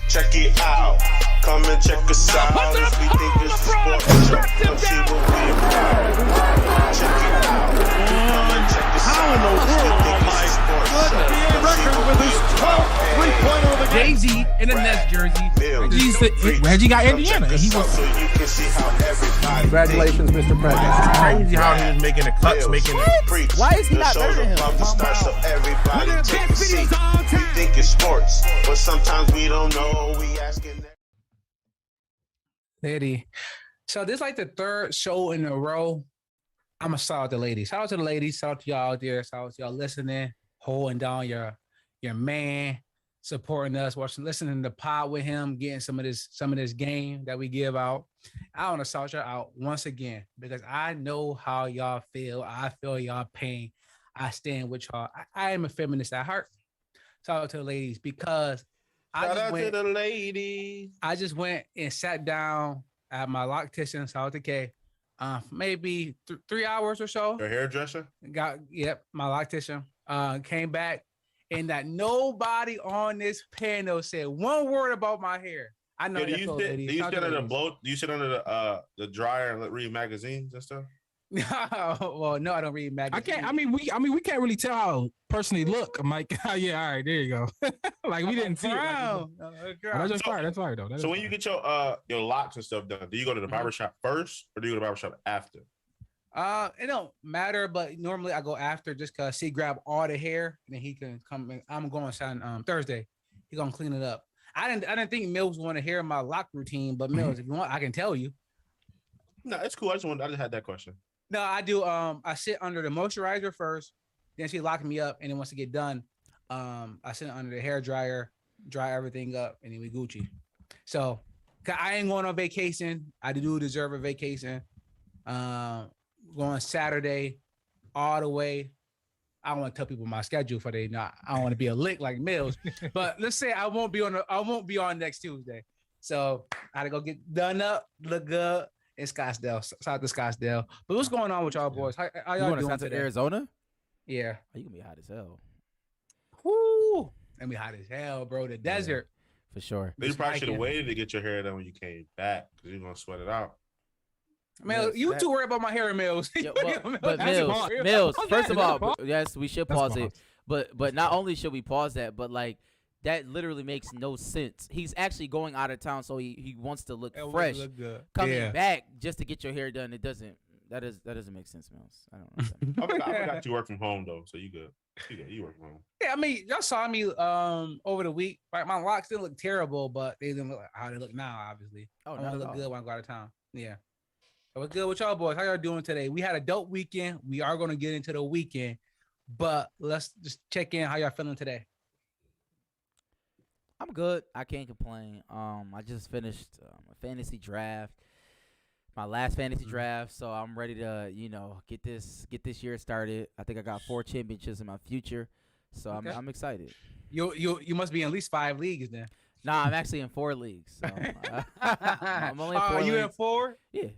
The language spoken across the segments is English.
Check it out. Come and check us out. If we think it's sport, come see what we about. Check it out. Come and check us out. If we think it's sport, come see what we about. Three-pointer of the game. Jay-Z in the Nets jersey. Reggie got Indiana. He was so you can see how everybody. Congratulations, Mr. President. Crazy how he was making the cuts, making it. Why is he not better than him? So everybody take a seat. We think it's sports, but sometimes we don't know. We asking. Lady. So this is like the third show in a row. I'm going to shout out the ladies. Shout out to the ladies. Shout out to y'all out there. Shout out to y'all listening, holding down your man, supporting us, watching, listening to the pod with him, getting some of this game that we give out. I want to shout y'all out once again because I know how y'all feel. I feel y'all pain. I stand with y'all. I am a feminist at heart. Shout out to the ladies because Shout out to the ladies. I just went and sat down at my loctician, shout out to K, maybe 3 hours or so. Your hairdresser? My loctician. Came back and that nobody on this panel said one word about my hair. I know. Do you sit under the dryer and read magazines and stuff? Well, no, I don't read magazines. We can't really tell how personally look. I'm like, yeah, all right, there you go. Like we didn't see it. That's fire. That's fire though. So when you get your locks and stuff done, do you go to the barbershop first or do you go to the barbershop after? It don't matter, but normally I go after just cause he grab all the hair and then he can come in. I'm going on Thursday. He gonna clean it up. I didn't think Mills want to hear my lock routine, but Mills, if you want, I can tell you. No, it's cool. I just had that question. No, I do. I sit under the moisturizer first, then she lock me up, and then once it get done, I sit under the hair dryer, dry everything up, and then we Gucci. So, I ain't going on vacation. I do deserve a vacation. Going Saturday, all the way. I don't want to tell people my schedule for I don't want to be a lick like Mills, but let's say I won't be on next Tuesday. So I gotta go get done up, look good. In Scottsdale, shout out to Scottsdale. But what's going on with y'all boys? How y'all doing to Arizona? Yeah. You gonna be hot as hell. Woo! Gonna be hot as hell, bro. The desert. For sure. You probably should have waited to get your hair done when you came back because you're gonna sweat it out. Man, you too worried about my hair, Mills. Yeah, but Mills, first of all, yes, we should pause it. But not only should we pause that, but like that literally makes no sense. He's actually going out of town, so he wants to look fresh. Coming back just to get your hair done, that doesn't make sense, Mills. I don't know. I forgot you work from home though, so you good. You work from home. Yeah, I mean, y'all saw me over the week. Right, my locks didn't look terrible, but they didn't look how they look now. Obviously, I want to look good when I go out of town. Yeah. What's good with y'all boys? How y'all doing today? We had a dope weekend. We are going to get into the weekend, but let's just check in. How y'all feeling today? I'm good. I can't complain. I just finished a fantasy draft, my last fantasy draft, so I'm ready to, get this year started. I think I got 4 championships in my future, so okay. I'm excited. You must be in at least 5 leagues then. Nah, I'm actually in 4 leagues. So, I'm only in 4 leagues. You in 4? Yeah.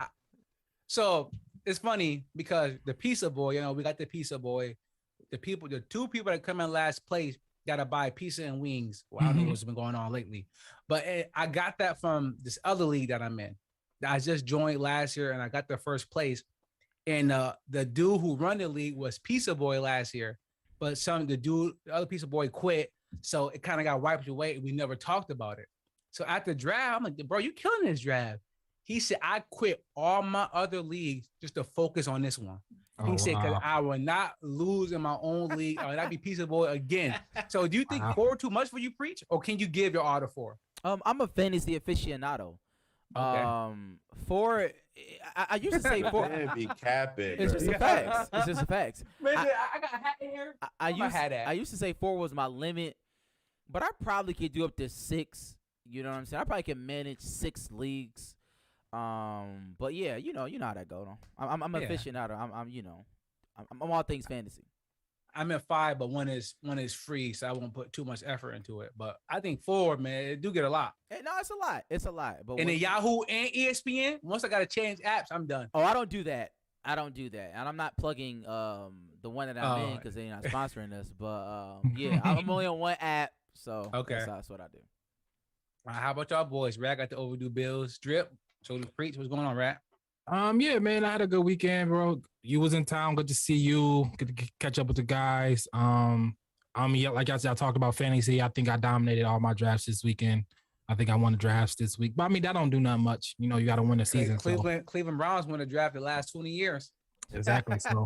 So it's funny because the pizza boy, we got the pizza boy. The 2 people that come in last place gotta buy pizza and wings. Well, I don't know what's been going on lately, but I got that from this other league that I'm in. I just joined last year and I got the first place. And the dude who run the league was Pizza Boy last year, but the other Pizza Boy quit, so it kind of got wiped away. We never talked about it. So at the draft, I'm like, bro, you killing this draft. He said, I quit all my other leagues just to focus on this one. He said, because I will not lose in my own league. I will not be Pizza Boy again. So do you think 4 too much for you, Preach? Or can you give your all to 4? I'm a fantasy aficionado. Okay. 4, I used to say 4. Man, be capping. It's just a fact. It's just a fact. Man, I got a hat in here. I used to say 4 was my limit, but I probably could do up to 6. You know what I'm saying? I probably can manage 6 leagues. But yeah, you know how that go. I'm aficionado. I'm all things fantasy. I'm at 5, but one is free, so I won't put too much effort into it. But I think 4, man, it do get a lot. No, it's a lot. It's a lot. But and then Yahoo and ESPN, once I gotta change apps, I'm done. Oh, I don't do that. And I'm not plugging the one that I'm in because they're not sponsoring us. But yeah, I'm only on one app, so okay, that's what I do. How about y'all boys? Rat got the overdue bills. Drip. So the preach. What's going on, Rat? Yeah, man, I had a good weekend, bro. You was in town. Good to see you. Good to catch up with the guys. Yeah, like I said, I talked about fantasy. I think I dominated all my drafts this weekend. I think I won the drafts this week. But I mean, that don't do nothing much. You know, you got to win the season. Cleveland Browns won the draft the last 20 years. Exactly. So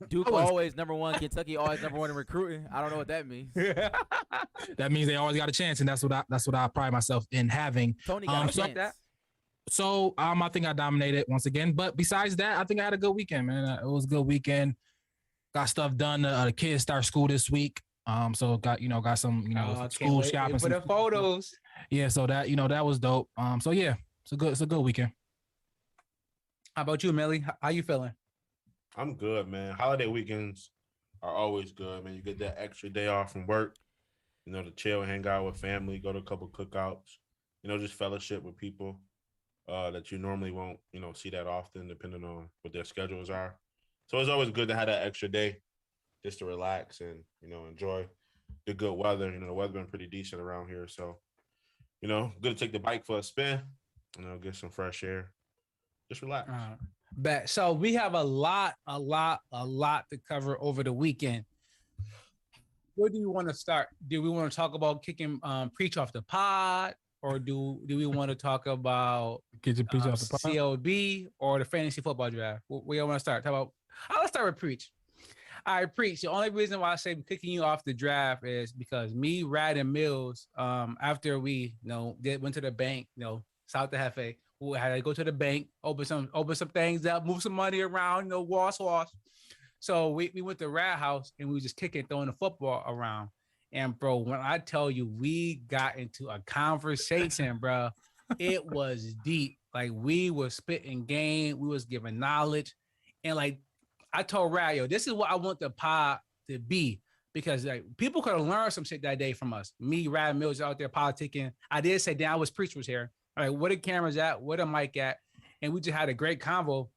Duke always number one. Kentucky always number one in recruiting. I don't know what that means. that means they always got a chance, and that's what I pride myself in having. Tony got a chance. I think I dominated once again. But besides that, I think I had a good weekend, man. It was a good weekend. Got stuff done. The kids start school this week. So got some school shopping. For the photos. Yeah, so that that was dope. So yeah, it's a good weekend. How about you, Millie? How you feeling? I'm good, man. Holiday weekends are always good, man. You get that extra day off from work, to chill, hang out with family, go to a couple cookouts, just fellowship with people that you normally won't, see that often, depending on what their schedules are. So it's always good to have that extra day just to relax and, enjoy the good weather. The weather's been pretty decent around here. So, good to take the bike for a spin, get some fresh air. Just relax. Bet. So we have a lot to cover over the weekend. Where do you want to start? Do we want to talk about kicking Preach off the pod, or do we want to talk about Preach off the pod? CLB or the fantasy football draft? Where you want to start? Let's start with Preach. All right, Preach. The only reason why I say kicking you off the draft is because me, Rad, and Mills, after we went to the bank, South the Hefe. We had to go to the bank, open some things up, move some money around, wash. So we went to Rat House and we were just throwing the football around. And bro, when I tell you we got into a conversation, bro, it was deep. Like we were spitting game, we was giving knowledge, and like I told Rat, this is what I want the pod to be, because like people could have learned some shit that day from us. Me, Rat, Mills out there politicking. I did say I was Preach was here. All right, where the cameras at? Where the mic at? And we just had a great convo.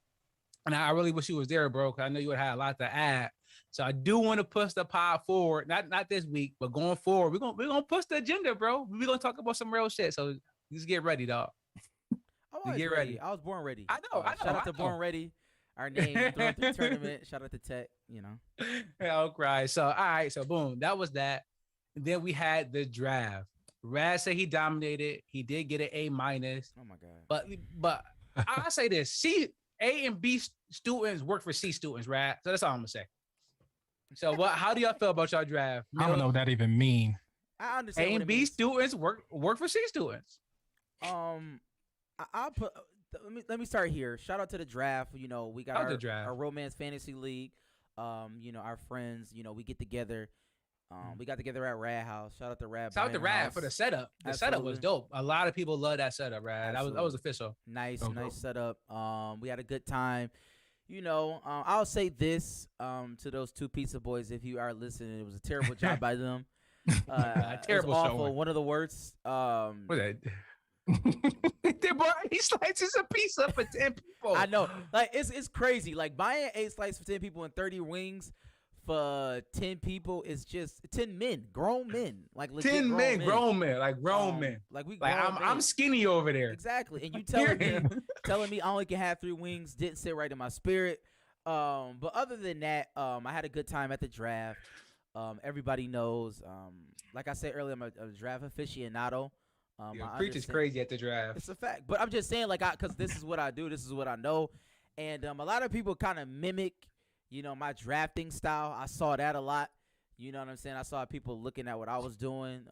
And I really wish you was there, bro, because I know you would have had a lot to add. So I do want to push the pod forward. Not this week, but going forward, we're gonna push the agenda, bro. We're gonna talk about some real shit. So just get ready, dog. Get ready. I was born ready. I know. Shout out to Born Ready. Our name throughout the tournament. Shout out to Tech. I'll cry. So all right. So boom, that was that. And then we had the draft. Rad said he dominated. He did get an A-. Oh my god! But I'll say this: A and B students work for C students, Rad. So that's all I'm gonna say. So how do y'all feel about y'all draft? I don't know what that even means. I understand. A and B students work for C students. I'll put. Let me start here. Shout out to the draft. We got our Romance Fantasy League. Our friends. We get together. We got together at Rad House. Shout out to Rad. Shout out to Rad for the setup. The setup was dope. A lot of people love that setup, Rad. That was official. Nice setup. We had a good time. I'll say this to those two pizza boys, if you are listening, it was a terrible job by them. Terrible, awful. Showing. One of the worst. What that? He slices a pizza for 10 people. I know, like it's crazy. Like buying 8 slices for 10 people and 30 wings for 10 people is just 10 men, grown men, like legit 10 grown men, men. grown men, like grown men. Like we, like I'm skinny over there. Exactly, and you telling me I only can have 3 wings didn't sit right in my spirit. But other than that, I had a good time at the draft. Everybody knows, like I said earlier, I'm a draft aficionado. Preach is crazy at the draft. It's a fact, but I'm just saying, like, because this is what I do, this is what I know, and a lot of people kind of mimic, my drafting style. I saw that a lot. You know what I'm saying? I saw people looking at what I was doing.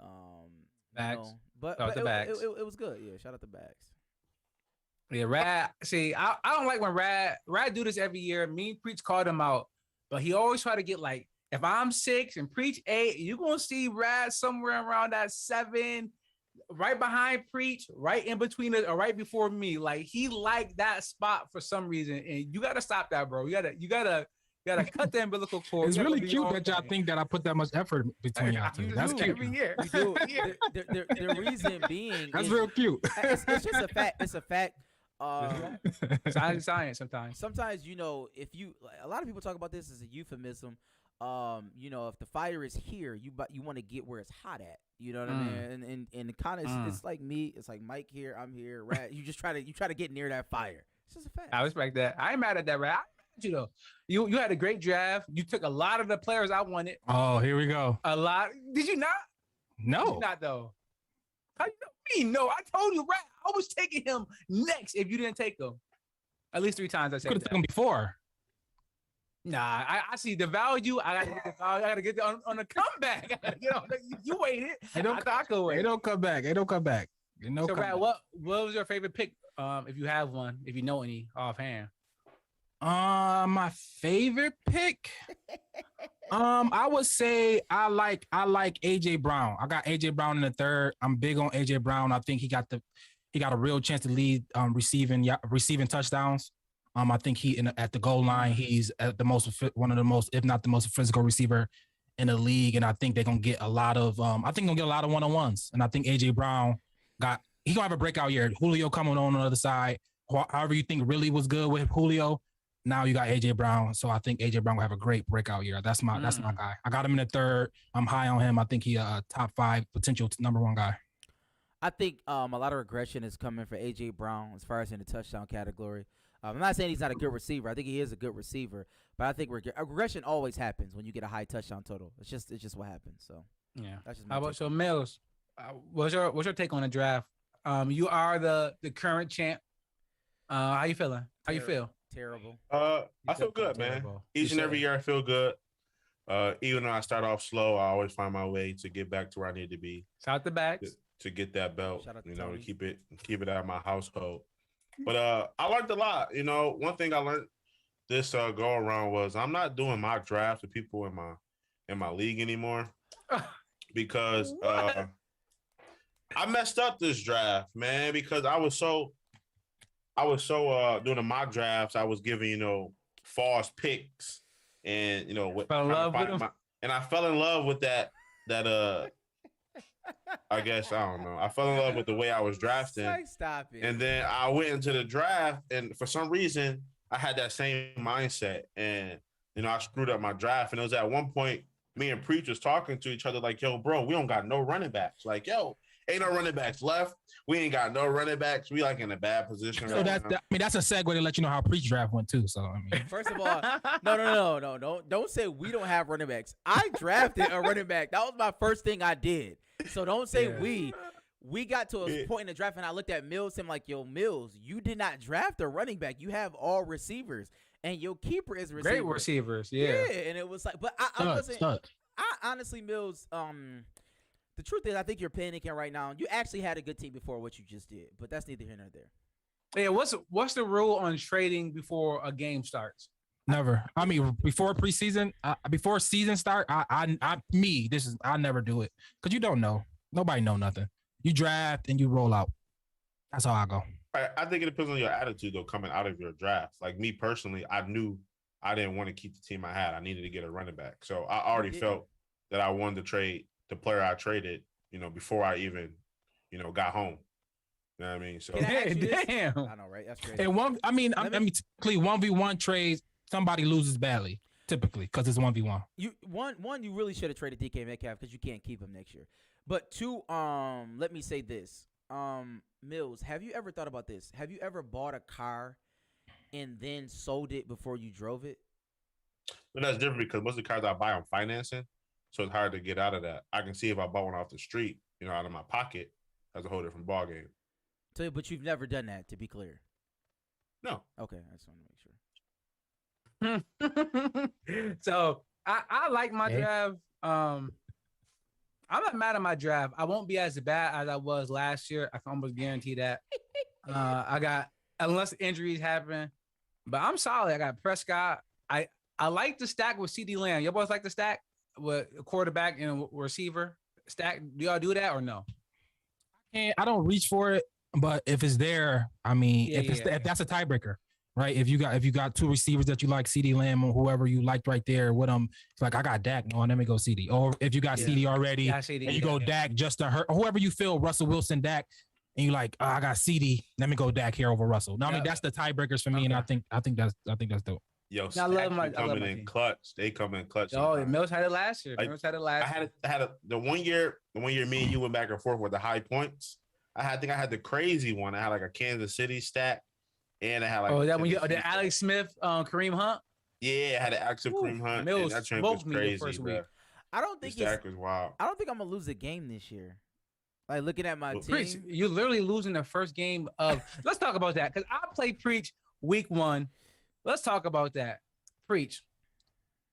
Bags. But it was good. Yeah, shout out to Bags. Yeah, Rad. See, I don't like when Rad do this every year. Me and Preach called him out, but he always try to get like, if I'm 6 and Preach 8, you're gonna see Rad somewhere around that 7. Right behind Preach, right in between it, or right before me. Like he liked that spot for some reason, and you gotta stop that, bro. You gotta cut the umbilical cord. It's really cute that y'all think that I put that much effort between y'all two. That's cute. Every year. The reason being that's real cute. It's just a fact. It's a fact. Science sometimes. Sometimes if you, a lot of people talk about this as a euphemism. If the fire is here, you want to get where it's hot at. You know what I mean? And kind of it's like me. It's like Mike here. I'm here. Rat. You try to get near that fire. It's just a fact. I respect that. I ain't mad at that, Rat. You know, you had a great draft. You took a lot of the players I wanted. Oh, here we go. A lot. Did you not? No. Did you not though. How you know me? No, I told you, Rat. I was taking him next if you didn't take him. At least 3 times I said Could have that. taken him before. Nah, I see the value. I gotta get the value. I gotta get on the comeback. I gotta get on you waited. I thought I could wait. They don't come back. They don't come back. No. So, Rat, what was your favorite pick? If you have one, if you know any offhand. My favorite pick. I would say I like AJ Brown. I got AJ Brown in the 3rd. I'm big on AJ Brown. I think he got a real chance to lead receiving touchdowns. I think at the goal line, he's at one of the most, if not the most physical receiver in the league. And I think they're gonna get a lot of one-on-ones. And I think AJ Brown he's gonna have a breakout year. Julio coming on the other side. However you think really was good with Julio, now you got AJ Brown. So I think AJ Brown will have a great breakout year. That's my guy. I got him in the 3rd. I'm high on him. I think he a top 5 potential number 1 guy. I think a lot of regression is coming for AJ Brown as far as in the touchdown category. I'm not saying he's not a good receiver. I think he is a good receiver, but I think regression always happens when you get a high touchdown total. It's just what happens. So yeah, that's just how about so Mills? What's your take on the draft? You are the current champ. How you feeling? How you feel? Terrible. I feel good, man. Each and every year I feel good. Even though I start off slow, I always find my way to get back to where I need to be. Shout the backs. To get that belt, to to keep it out of my household. But I learned a lot. One thing I learned this go around was I'm not doing mock drafts with people in my league anymore because I messed up this draft, man, because I was so doing the mock drafts. I was giving false picks and fell in love with them. And I fell in love with that I guess I don't know. I fell in love with the way I was drafting. Stop it. And then I went into the draft, and for some reason, I had that same mindset. And I screwed up my draft. And it was at one point, me and Preach was talking to each other like, "Yo, bro, we don't got no running backs. Like, yo, ain't no running backs left. We ain't got no running backs. We like in a bad position." So that's a segue to let you know how Preach draft went too. So I mean, first of all, no, don't say we don't have running backs. I drafted a running back. That was my first thing I did. So don't say we got to a point in the draft and I looked at Mills and I'm like, yo, Mills, you did not draft a running back. You have all receivers and your keeper is a receiver. Great receivers. Yeah. And it was like, but I wasn't, I honestly, Mills, the truth is I think you're panicking right now. You actually had a good team before what you just did, but that's neither here nor there. Yeah. What's the rule on trading before a game starts? Never. I mean, before preseason, before season start, I never do it because you don't know. Nobody know nothing. You draft and you roll out. That's how I go. I think it depends on your attitude though, coming out of your draft. Like me personally, I knew I didn't want to keep the team I had. I needed to get a running back, so I already felt that I wanted to trade the player I traded. Before I even, got home. You know what I mean? So damn. I know, right? That's crazy. And typically 1v1 trades. Somebody loses badly, typically, because it's 1v1. You really should have traded DK Metcalf because you can't keep him next year. But 2, let me say this. Mills, have you ever thought about this? Have you ever bought a car and then sold it before you drove it? But that's different because most of the cars I buy on financing, so it's hard to get out of that. I can see if I bought one off the street, out of my pocket, that's a whole different ballgame. So, but you've never done that, to be clear. No. Okay, I just want to make sure. So I like my draft. I'm not mad at my draft. I won't be as bad as I was last year. I can almost guarantee that. I got, unless injuries happen, but I'm solid. I got Prescott. I like to stack with CD Lamb. Your boys like to stack with a quarterback and a receiver. Stack. Do y'all do that or no? I don't reach for it, but if it's there, I mean, if that's a tiebreaker. Right, if you got 2 receivers that you like, CD Lamb or whoever you liked right there with them, it's like I got Dak. No, let me go CD. Or if you got CD already, and you go Dak just to hurt, whoever you feel, Russell Wilson, Dak, and you like, I got CD. Let me go Dak here over Russell. No, I mean that's the tiebreakers for me, and I think that's dope. Yo, I love my coming in team. clutch. They come in clutch. Oh, sometimes. Mills had it last year. Like, Mills had it I last. had the one year me and you went back and forth with the high points. I think I had the crazy one. I had like a Kansas City stat, and I had like That when you Tennessee the Alex Smith, Kareem Hunt. Yeah, I had an actual Kareem Hunt. Mills And that train was smoked me the crazy, first bro. week. I don't think The stack was wild. I don't think I'm gonna lose a game this year. Like looking at my Preach, team. you're literally losing the first game of. Let's talk about that because I played Preach week 1. Let's talk about that. Preach.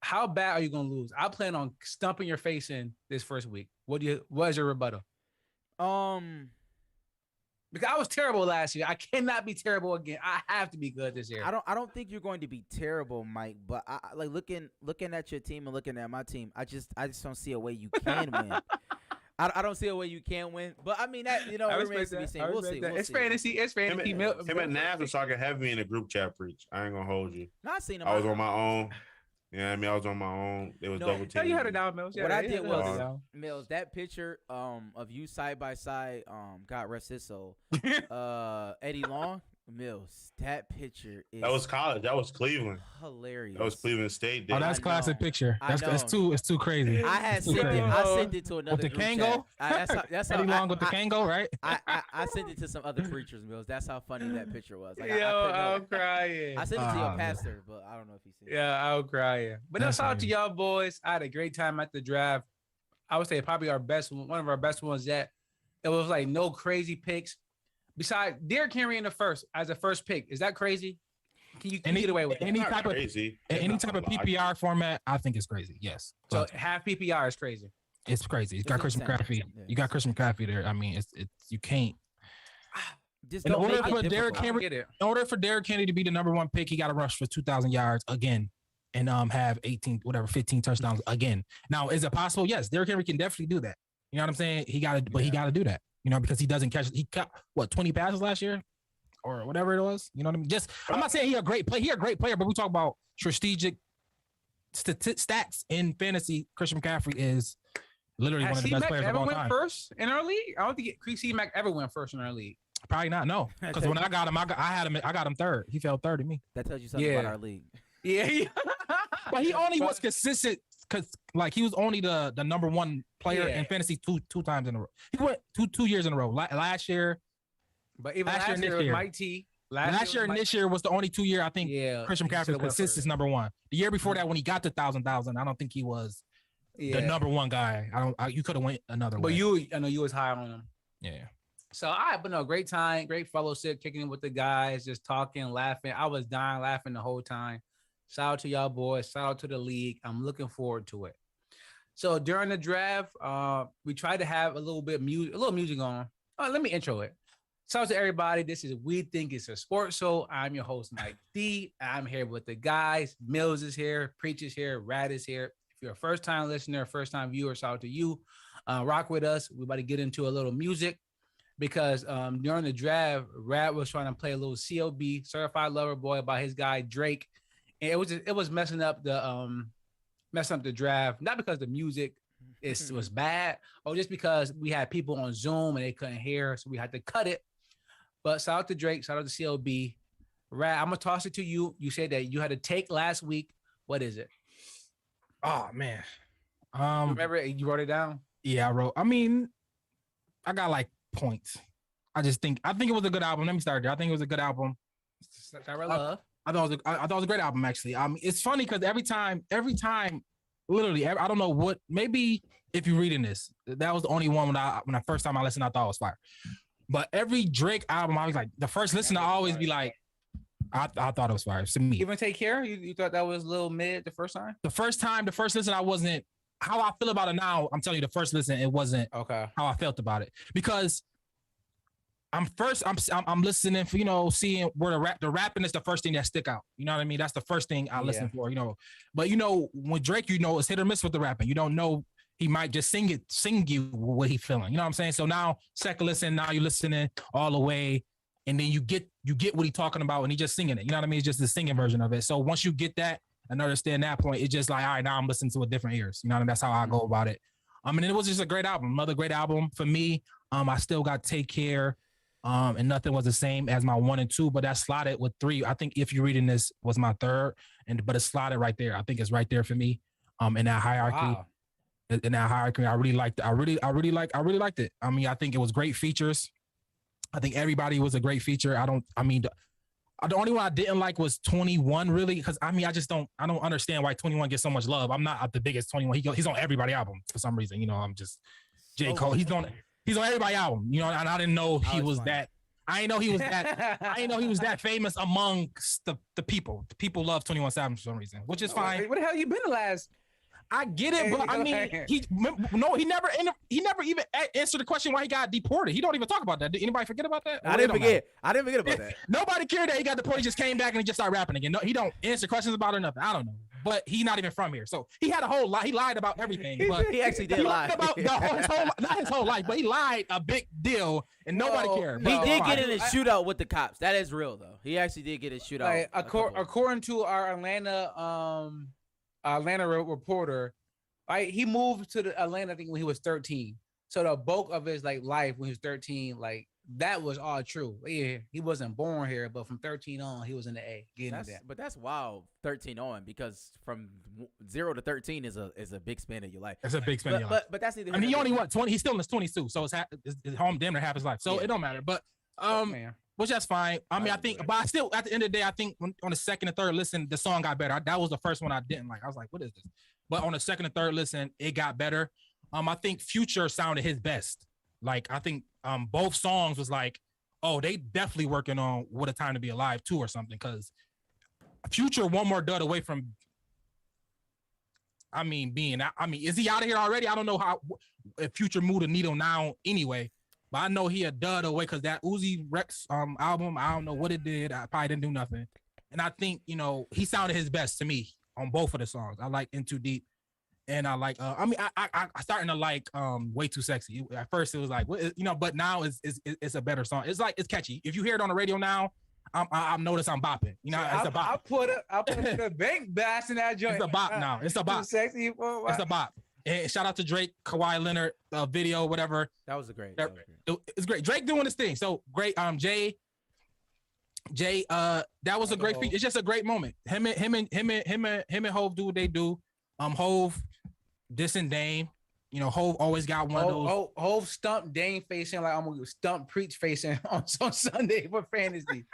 How bad are you gonna lose? I plan on stumping your face in this first week. What is your rebuttal? Because I was terrible last year. I cannot be terrible again. I have to be good this year. I don't think you're going to be terrible, Mike. But I like looking at your team and looking at my team. I just don't see a way you can win. I don't see a way you can win. But I mean that remains to be seen. We'll see. It's fantasy. It's fantasy. Him and Nav was talking heavy in the group chat. Preach. I ain't gonna hold you. Not seen him. I was on my own. Yeah, I mean, I was on my own. It was double Yeah, team. you had it down, Mills. What I did was down. Mills, that picture of you side by side, God rest his soul. Eddie Long, Mills, that picture is That was college. That was Cleveland. hilarious. That was Cleveland State. Oh, that's I classic know. picture. I It's know. too crazy. I had It's too sent it. crazy. I sent it to another With the group Kango? chat. That's how Eddie Long with the Kango, right? I sent it to some other preachers, Mills. That's how funny that picture was. Like, Yo, I'm crying. I sent it to your man. pastor, but I don't know if he seen it. Yeah, I'm crying. But no, That's shout out to funny. y'all boys. I had a great time at the draft. I would say probably one of our best ones yet. It was like no crazy picks. Besides Derrick Henry in the first as a first pick. Is that crazy? Can you get away with that? Any Not type of crazy. any type of PPR format, I think is crazy. Yes, So but half PPR is crazy. it's crazy. You got It's Christian insane. McCaffrey. Yeah. You got Christian McCaffrey there. I mean, it's you can't. Just In don't order make for it Derrick difficult. I Henry- get it. In order for Derrick Henry to be the number 1 pick, he got to rush for 2,000 yards again, and have 15 touchdowns again. Now, is it possible? Yes, Derrick Henry can definitely do that. You know what I'm saying? He got to do that. You know, because he doesn't catch. He caught 20 passes last year, or whatever it was. You know what I mean? I'm not saying he a great player. He a great player, but we talk about strategic stats in fantasy. Christian McCaffrey is literally one Has of the C best Mac players of ever all went time. first in our league? I don't think C Mac ever went first in our league. Probably not. No, because when I got him, I got him third. He fell third to me. That tells you something Yeah. about our league. Yeah. But he only was consistent because like he was only the number 1 player Yeah. in fantasy two times in a row. He went two years in a row. Last year, But even Last year last and year, this it was year. Mike T. last year and this year was the only 2 year I think Yeah. Christian he McCaffrey should've was went consistent first. number 1. The year before that, when he got to 1,000, I don't think he was Yeah. the number 1 guy. You could have went another But way. I know you was high on him. Yeah. So but no, great time, great fellowship, kicking it with the guys, just talking, laughing. I was dying laughing the whole time. Shout out to y'all boys. Shout out to the league. I'm looking forward to it. So during the draft, we tried to have a little music on. Let me intro it. Shout out to everybody. This is We Think It's a Sports Show. I'm your host, Mike D. I'm here with the guys. Mills is here, Preach is here, Rad is here. If you're a first-time listener, first-time viewer, shout out to you. Rock with us. We're about to get into a little music because during the draft, Rad was trying to play a little CLB, Certified Lover Boy, by his guy Drake. And it was messing up the draft, not because the music was bad, or just because we had people on Zoom and they couldn't hear, so we had to cut it. But shout out to Drake, shout out to CLB. Rad, I'm gonna toss it to you. You said that you had a take last week. What is it? Oh man. Remember it? You wrote it down? Yeah, I wrote. I mean, I got like points. I think it was a good album. Let me start there. I think it was a good album. Direct Love. I thought it was a great album actually. It's funny because every time, literally, I don't know what. Maybe if you're reading this, that was the only one when I first time I listened, I thought it was fire. But every Drake album, I was like, the first listen, I always be like, I thought it was fire to me. Even Take Care. You thought that was a little mid the first time? The first listen, I wasn't. How I feel about it now, I'm telling you, the first listen, it wasn't Okay. how I felt about it because I'm listening for, seeing where the rapping is the first thing that stick out. You know what I mean? That's the first thing I listen for, But when Drake, it's hit or miss with the rapping. You don't know, he might just sing you what he feeling. You know what I'm saying? So now second listen, now you're listening all the way, and then you get what he talking about, and he just singing it. You know what I mean? It's just the singing version of it. So once you get that and understand that point, it's just like, all right, now I'm listening to a different ears. You know what I mean? That's how I go about it. And it was just a great album, another great album for me. I still got Take Care. And Nothing Was the Same as my 1 and 2, but that slotted with 3. I think If You're Reading This was my 3rd, but it's slotted right there. I think it's right there for me. In that hierarchy. Wow. In that hierarchy, I really liked it. I really liked it. I mean, I think it was great features. I think everybody was a great feature. The only one I didn't like was 21, really, because I don't understand why 21 gets so much love. I'm not the biggest 21. He's on everybody's album for some reason. I'm just J. Cole. He's on everybody's album. And I didn't know he was that. I didn't know he was that. I didn't know he was that famous amongst the people. The people love 21 Savage for some reason, which is fine. What the hell you been the last? I get it, but I mean, he never even answered the question why he got deported. He don't even talk about that. Did anybody forget about that? I didn't forget about that. Nobody cared that he got deported. He just came back and he just started rapping again. No, he don't answer questions about it or nothing. I don't know, but he's not even from here, so he had a whole lie. He lied about everything. But he actually did lie about not his whole life, but he lied a big deal, and nobody cared. He did get in a shootout with the cops. That is real, though. He actually did get a shootout. Like, according to our Atlanta reporter, right? He moved to Atlanta, I think, when he was 13. So the bulk of his life when he was 13, that was all true. Yeah, he wasn't born here, but from 13 on, he was in the A. But that's wild. 13 on, because from 0 to 13 is a big span of your life. It's a big span of your life. But that's neither. I mean, he only 20. He's still in his 22, so it's home damn near half his life. So it don't matter. But which that's fine. I mean, I think, but I still, at the end of the day, I think on the second and third listen, the song got better. That was the first one I didn't like. I was like, what is this? But on the second and third listen, it got better. I think Future sounded his best. I think both songs was they definitely working on What a Time to Be Alive too or something, because Future one more dud away from, is he out of here already? I don't know if Future moved the needle now anyway. But I know he a dud away because that Uzi Rex album, I don't know what it did. I probably didn't do nothing. And I think, he sounded his best to me on both of the songs. I like In Too Deep. And I like, I starting to like Way Too Sexy. At first it was but now it's a better song. It's catchy. If you hear it on the radio now, I've noticed I'm bopping. It's a bop. I put it in the bank bashing that joint. It's a bop now. It's a bop. Sexy. It's a bop. And shout out to Drake, Kawhi Leonard, video, whatever. That was great. It's great. Drake doing his thing. So great. Jay, that was a great feature. It's just a great moment. Him and Hove do what they do. Hove dissing Dame. Hove always got one of those. Hove stumped Dame facing like I'm gonna stump Preach facing on Sunday for fantasy.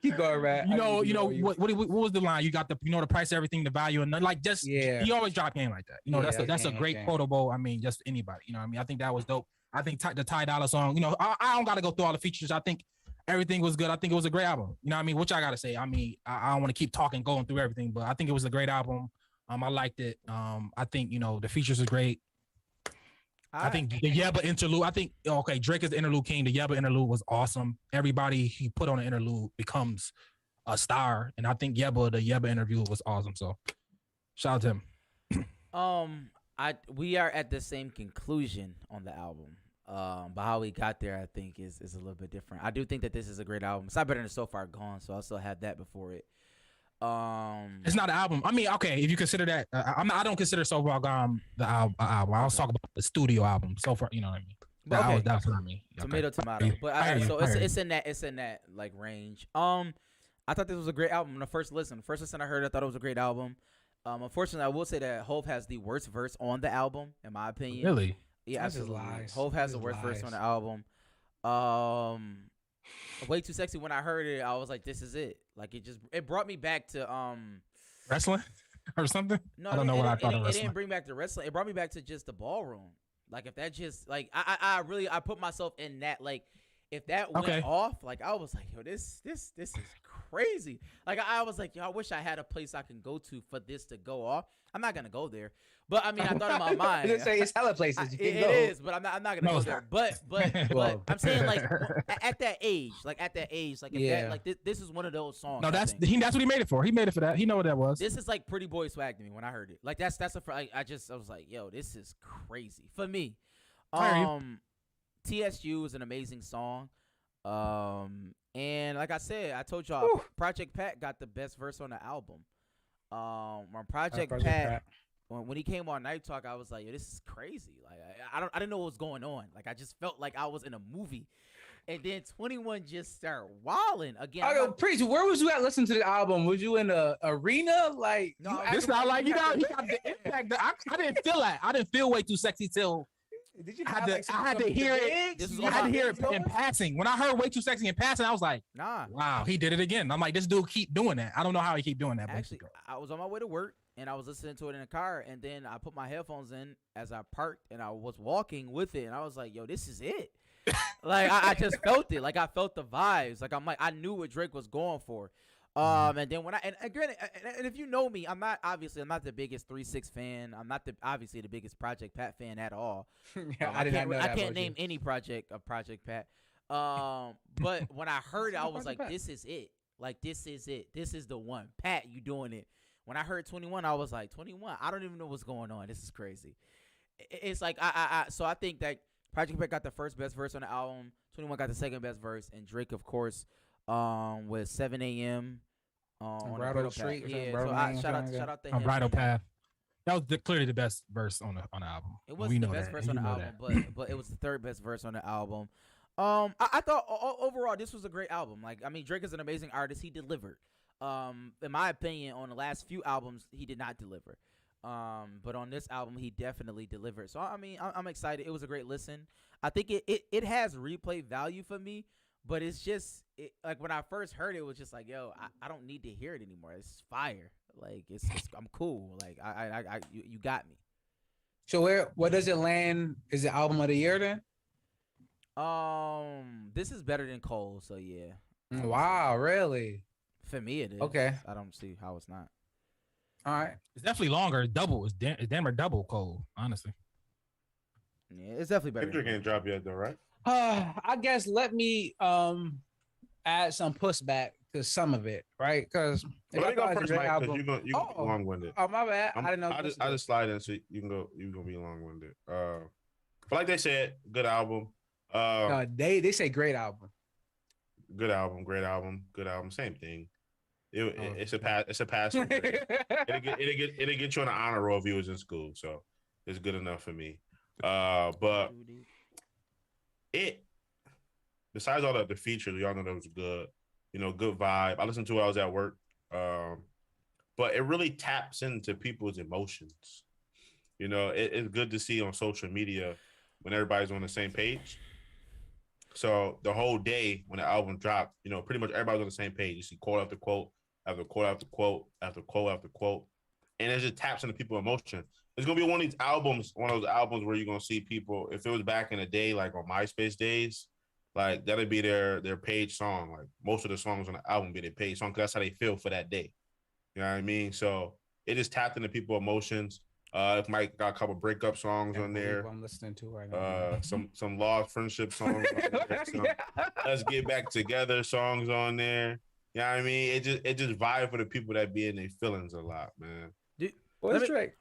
Keep going, right? What was the line? You got the price of everything, the value, and he always drop game like that. That's a great quotable. I mean, just anybody. I think that was dope. I think the Ty Dolla song. I don't gotta go through all the features. I think everything was good. I think it was a great album. Which I gotta say. I don't want to keep going through everything, but I think it was a great album. I liked it. I think the features are great. I think the Yebba interlude. Drake is the interlude king. The Yebba interlude was awesome. Everybody he put on an interlude becomes a star, and I think the Yebba interview was awesome. So, shout out to him. We are at the same conclusion on the album. But how we got there, I think, is a little bit different. I do think that this is a great album. It's not better than So Far Gone, so I'll still have that before it. It's not an album. If you consider that, I don't consider So Far Gone the album. I was talking about the studio album. So far, you know what I mean. That's what I mean. Tomato. But it's in that range. I thought this was a great album. The first listen I heard, I thought it was a great album. Unfortunately, I will say that Hove has the worst verse on the album, in my opinion. Really? Yeah, absolutely. Hove has the worst verse on the album. Way Too Sexy. When I heard it, I was like, "This is it." It brought me back to wrestling or something. No, I don't know what I thought of it wrestling. didn't bring back to wrestling. It brought me back to just the ballroom. If that just I put myself in that if that went off, I was like, yo, this is crazy. I was like, yo, I wish I had a place I can go to for this to go off. I'm not gonna go there, but I thought in my mind, it's hella places you can go. It is, but I'm not gonna go there. But I'm saying at that age, this is one of those songs. No, that's what he made it for. He made it for that. He know what that was. This is Pretty Boy swag to me when I heard it. I was like, yo, this is crazy for me. TSU is an amazing song. And like I said, I told y'all, Project Pat got the best verse on the album. When Project Pat when he came on Night Talk, I was like, yo, this is crazy. Like I didn't know what was going on. Like I just felt like I was in a movie. And then 21 just started wilding again. I go, Preach, where was you at listening to the album? Was you in the arena? Like, No, It's not like he got the impact. I didn't feel that. I didn't feel Way Too Sexy till did you I have, like, had to hear it. This is I had to hear it in passing. When I heard Way Too Sexy in passing, I was like, nah. wow, he did it again. I'm like, this dude keep doing that. I don't know how he keep doing that. Actually, I was on my way to work and I was listening to it in the car, and then I put my headphones in as I parked and I was walking with it, and I was like, yo, this is it. Like I just felt it. Like I felt the vibes. Like I knew what Drake was going for. And then when and granted, and if you know me, I'm not the biggest 3-6 fan. I'm not obviously the biggest Project Pat fan at all. Yeah, I did not know that. I can't name any project of Project Pat. But when I heard it, I was like, this is it. Like this is it. This is the one. Pat, you doing it. When I heard 21, I was like, 21. I don't even know what's going on. This is crazy. It's like so I think that Project Pat got the first best verse on the album. 21 got the second best verse, and Drake, of course, with 7 a.m. On Bridal Street. Yeah, so shout out to him. Bridal Path. That was clearly the best verse on the album. It was we the know best that. verse on the know album, that. but it was the third best verse on the album. I thought overall this was a great album. Like, I mean, Drake is an amazing artist. He delivered. In my opinion, on the last few albums, he did not deliver. But on this album, he definitely delivered. So I mean, I'm excited. It was a great listen. I think it has replay value for me, but it's just like when I first heard it, it was just like, yo, I don't need to hear it anymore. It's fire. Like it's I'm cool. Like you got me. So where does it land? Is it album of the year then? This is better than Cole, so yeah. Wow, really? For me, it is. Okay. I don't see how it's not. All right. It's definitely longer. It's double. It's damn near double Cole, honestly. Yeah, it's definitely better. Kendrick ain't drop yet though, right? I guess let me add some pushback to some of it, right? Because Let me go first, Mike, because you gonna be long-winded. Oh, my bad. I didn't know. I just slide in so you can go. You're gonna be long-winded. But like they said, good album. No, they say great album. Good album, great album, good album. Same thing. It's a pass. It's a pass. It'll get you on an honor roll if you was in school. So it's good enough for me. But besides all the features, y'all know that was good. You know, good vibe. I listened to it while I was at work. But it really taps into people's emotions. You know, it's good to see on social media when everybody's on the same page. So the whole day when the album dropped, you know, pretty much everybody's on the same page. You see quote after quote after quote after quote after quote after quote, and it just taps into people's emotion. It's gonna be one of those albums where you're gonna see people. If it was back in the day, like on MySpace days, like that'd be their page song. Like most of the songs on the album be their page song because that's how they feel for that day. You know what I mean? So it just tapped into people's emotions. If Mike got a couple breakup songs on there, I'm listening to right now. some lost friendship songs on there, some let's get back together songs on there. You know what I mean? It just vibe for the people that be in their feelings a lot, man. What's Drake?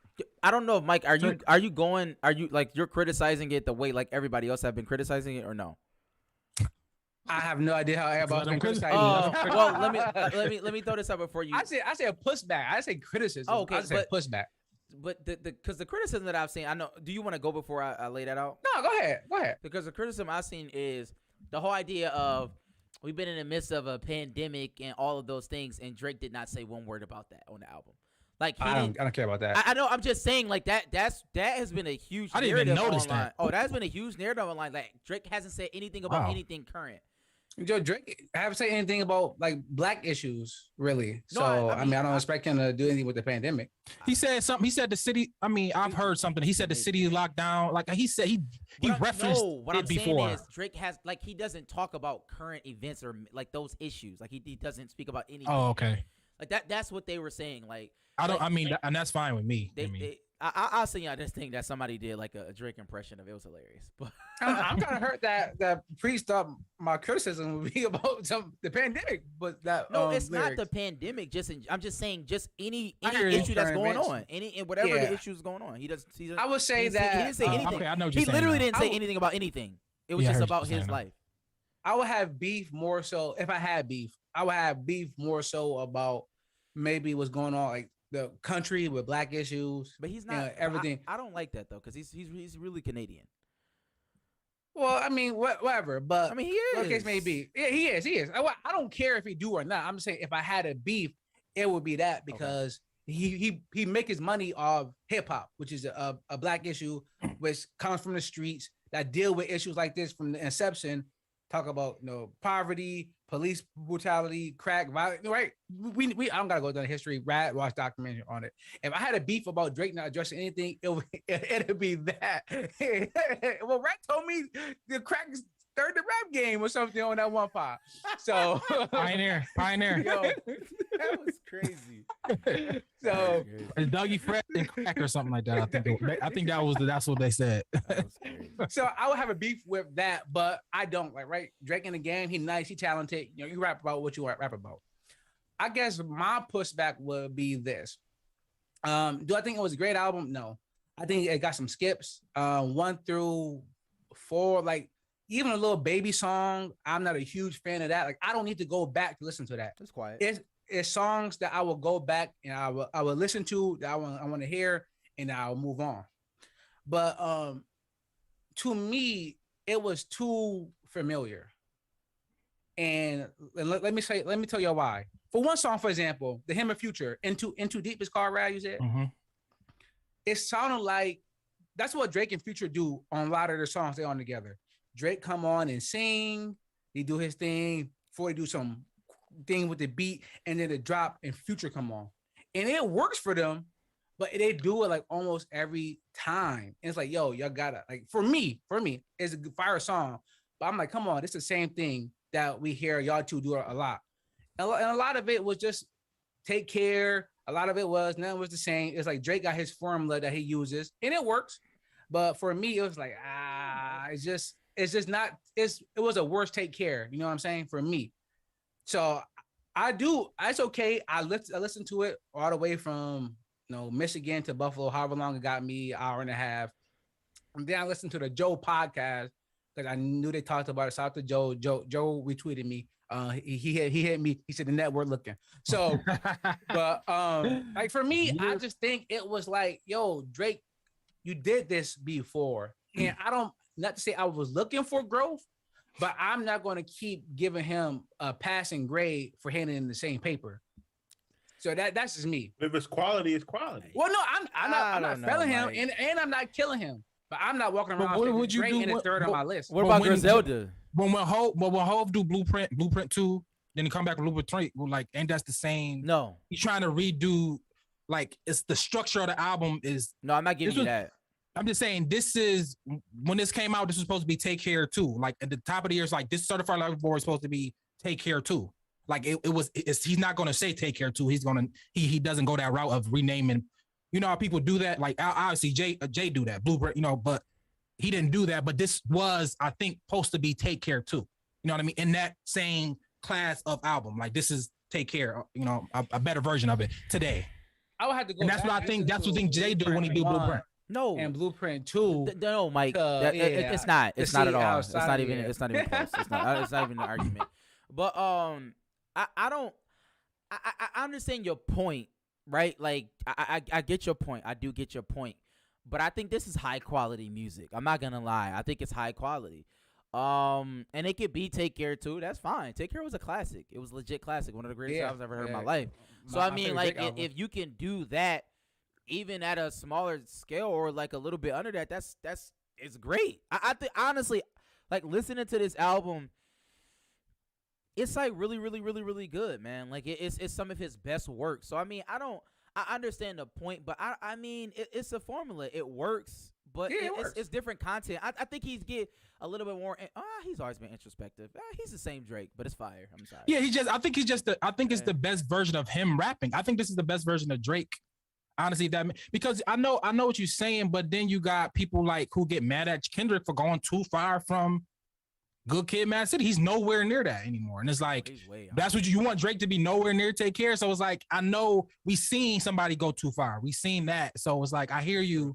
I don't know, Mike. Are you like you're criticizing it the way like everybody else have been criticizing it or no? I have no idea how everybody's been criticizing. Well, let me throw this up before you. I say a pushback. I say criticism. Oh, okay, I say pushback. But because the criticism that I've seen, I know. Do you want to go before I lay that out? No, go ahead. Because the criticism I've seen is the whole idea of we've been in the midst of a pandemic and all of those things, and Drake did not say one word about that on the album. Like I don't care about that. I know. I'm just saying like that has been a huge. I didn't even notice online. that. Oh, that has been a huge narrative online. Like Drake hasn't said anything about anything current. Joe Drake, I haven't said anything about like black issues, really. No, so I mean, I don't expect him to do anything with the pandemic. He said something. He said the city. I mean, I've heard something. He said the city is locked down. Like he said, he referenced what it I'm before. saying is Drake has like he doesn't talk about current events or like those issues. Like he doesn't speak about anything. Oh, okay. Like that's what they were saying. Like I don't. Like, I mean, and that's fine with me. I'll send y'all this thing that somebody did like a Drake impression of. It was hilarious. But I'm kind of hurt that Priest thought my criticism would be about the pandemic, but that no, it's lyrics. not the pandemic. I'm just saying just any hear you. issue that's Current going events. on, whatever the issue is going on. He doesn't. I would say he didn't say anything. Okay, I know what He you're saying literally now. didn't say anything about anything. It was Yeah, I just heard what about you're his saying. life. I would have beef more so if I had beef. I would have beef more so about maybe what's going on like the country with black issues. But he's you know, not everything. I don't like that though, because he's really Canadian. Well, I mean, whatever. But I mean, he is. what case may be, yeah, he is. He is. I don't care if he do or not. I'm just saying, if I had a beef, it would be that because he make his money off hip hop, which is a black issue, which comes from the streets that deal with issues like this from the inception. Talk about poverty, police brutality, crack, violence. Right? We I don't gotta go down the history. Rad watch documentary on it. If I had a beef about Drake not addressing anything, it'd be that. Well, Rat told me the crack started the rap game or something on that one pod. So Pioneer. Yo, that was crazy. So It's Dougie Fresh and crack or something like that. I think that's what they said. That was crazy. So I would have a beef with that, but I don't right. Drake in the game, he nice, he talented. You rap about what you rap about. I guess my pushback would be this. Do I think it was a great album? No. I think it got some skips. 1 through 4, like even a little baby song. I'm not a huge fan of that. Like I don't need to go back to listen to that. It's quiet. It's songs that I will go back and I will listen to that I want to hear and I'll move on. But to me, it was too familiar. And let me tell you why. For one song, for example, the hymn of Future, Into Deep is called, Rad, you said? Mm-hmm. It sounded like that's what Drake and Future do on a lot of their songs they on together. Drake come on and sing, he do his thing, before he do some thing with the beat, and then the drop and Future come on. And it works for them, but they do it like almost every time. And it's like, yo, y'all gotta, like, for me, it's a fire song. But I'm like, come on, it's the same thing that we hear y'all two do a lot. And a lot of it was just Take Care. A lot of it was, none was the same. It's like Drake got his formula that he uses, and it works. But for me, it was like, it was a worse Take Care. You know what I'm saying? For me. So it's okay. I listened to it all the way from Michigan to Buffalo, however long it got me, hour and a half. And then I listened to the Joe podcast because I knew they talked about it. Shout out to Joe. Joe retweeted me. He hit me. He said the network looking. So, but like for me, I just think it was like, yo, Drake, you did this before, and not to say I was looking for growth, but I'm not going to keep giving him a passing grade for handing in the same paper. So that's just me. If it's quality, it's quality. Well, no, I'm not failing him, and I'm not killing him. But I'm not walking around with Drake in the third on my list. What about Griselda? When Hov do Blueprint 2, then he come back with Blueprint 3, like, ain't that's the same? No. He's trying to redo, like, it's the structure of the album is. No, I'm not giving you that. I'm just saying when this came out, this was supposed to be Take Care 2. Like at the top of the year, it's like this Certified Lover Boy is supposed to be Take Care 2. Like he's not going to say Take Care 2. He doesn't go that route of renaming. You know how people do that? Like obviously Jay do that, Blueprint, but he didn't do that. But this was, I think, supposed to be Take Care 2. You know what I mean? In that same class of album. Like this is Take Care, a better version of it today. I would have to go. And that's what I think. That's what I think Jay do when he do Blueprint. No, and Blueprint 2. No, Mike. It's not. It's not at all. It's not even. It's not even close. It's not even an argument. But I don't. I understand your point, right? Like I get your point. I do get your point. But I think this is high quality music. I'm not gonna lie. I think it's high quality. And it could be Take Care 2. That's fine. Take Care was a classic. It was a legit classic. One of the greatest albums I've ever heard in my life. So I mean, like, if you can do that, even at a smaller scale or like a little bit under that, it's great. I think honestly, like listening to this album, it's like really, really, really, really good, man. Like it's some of his best work. So I mean, I understand the point, but I mean, it's a formula. It works, but it's different content. I think he's get a little bit more. He's always been introspective. He's the same Drake, but it's fire. I'm sorry. Yeah, I think it's the best version of him rapping. I think this is the best version of Drake. Honestly, because I know what you're saying, but then you got people like who get mad at Kendrick for going too far from Good Kid, Mad City. He's nowhere near that anymore, and it's like that's what you want Drake to be nowhere near Take Care. So it's like I know we seen somebody go too far. We seen that, so it's like I hear you.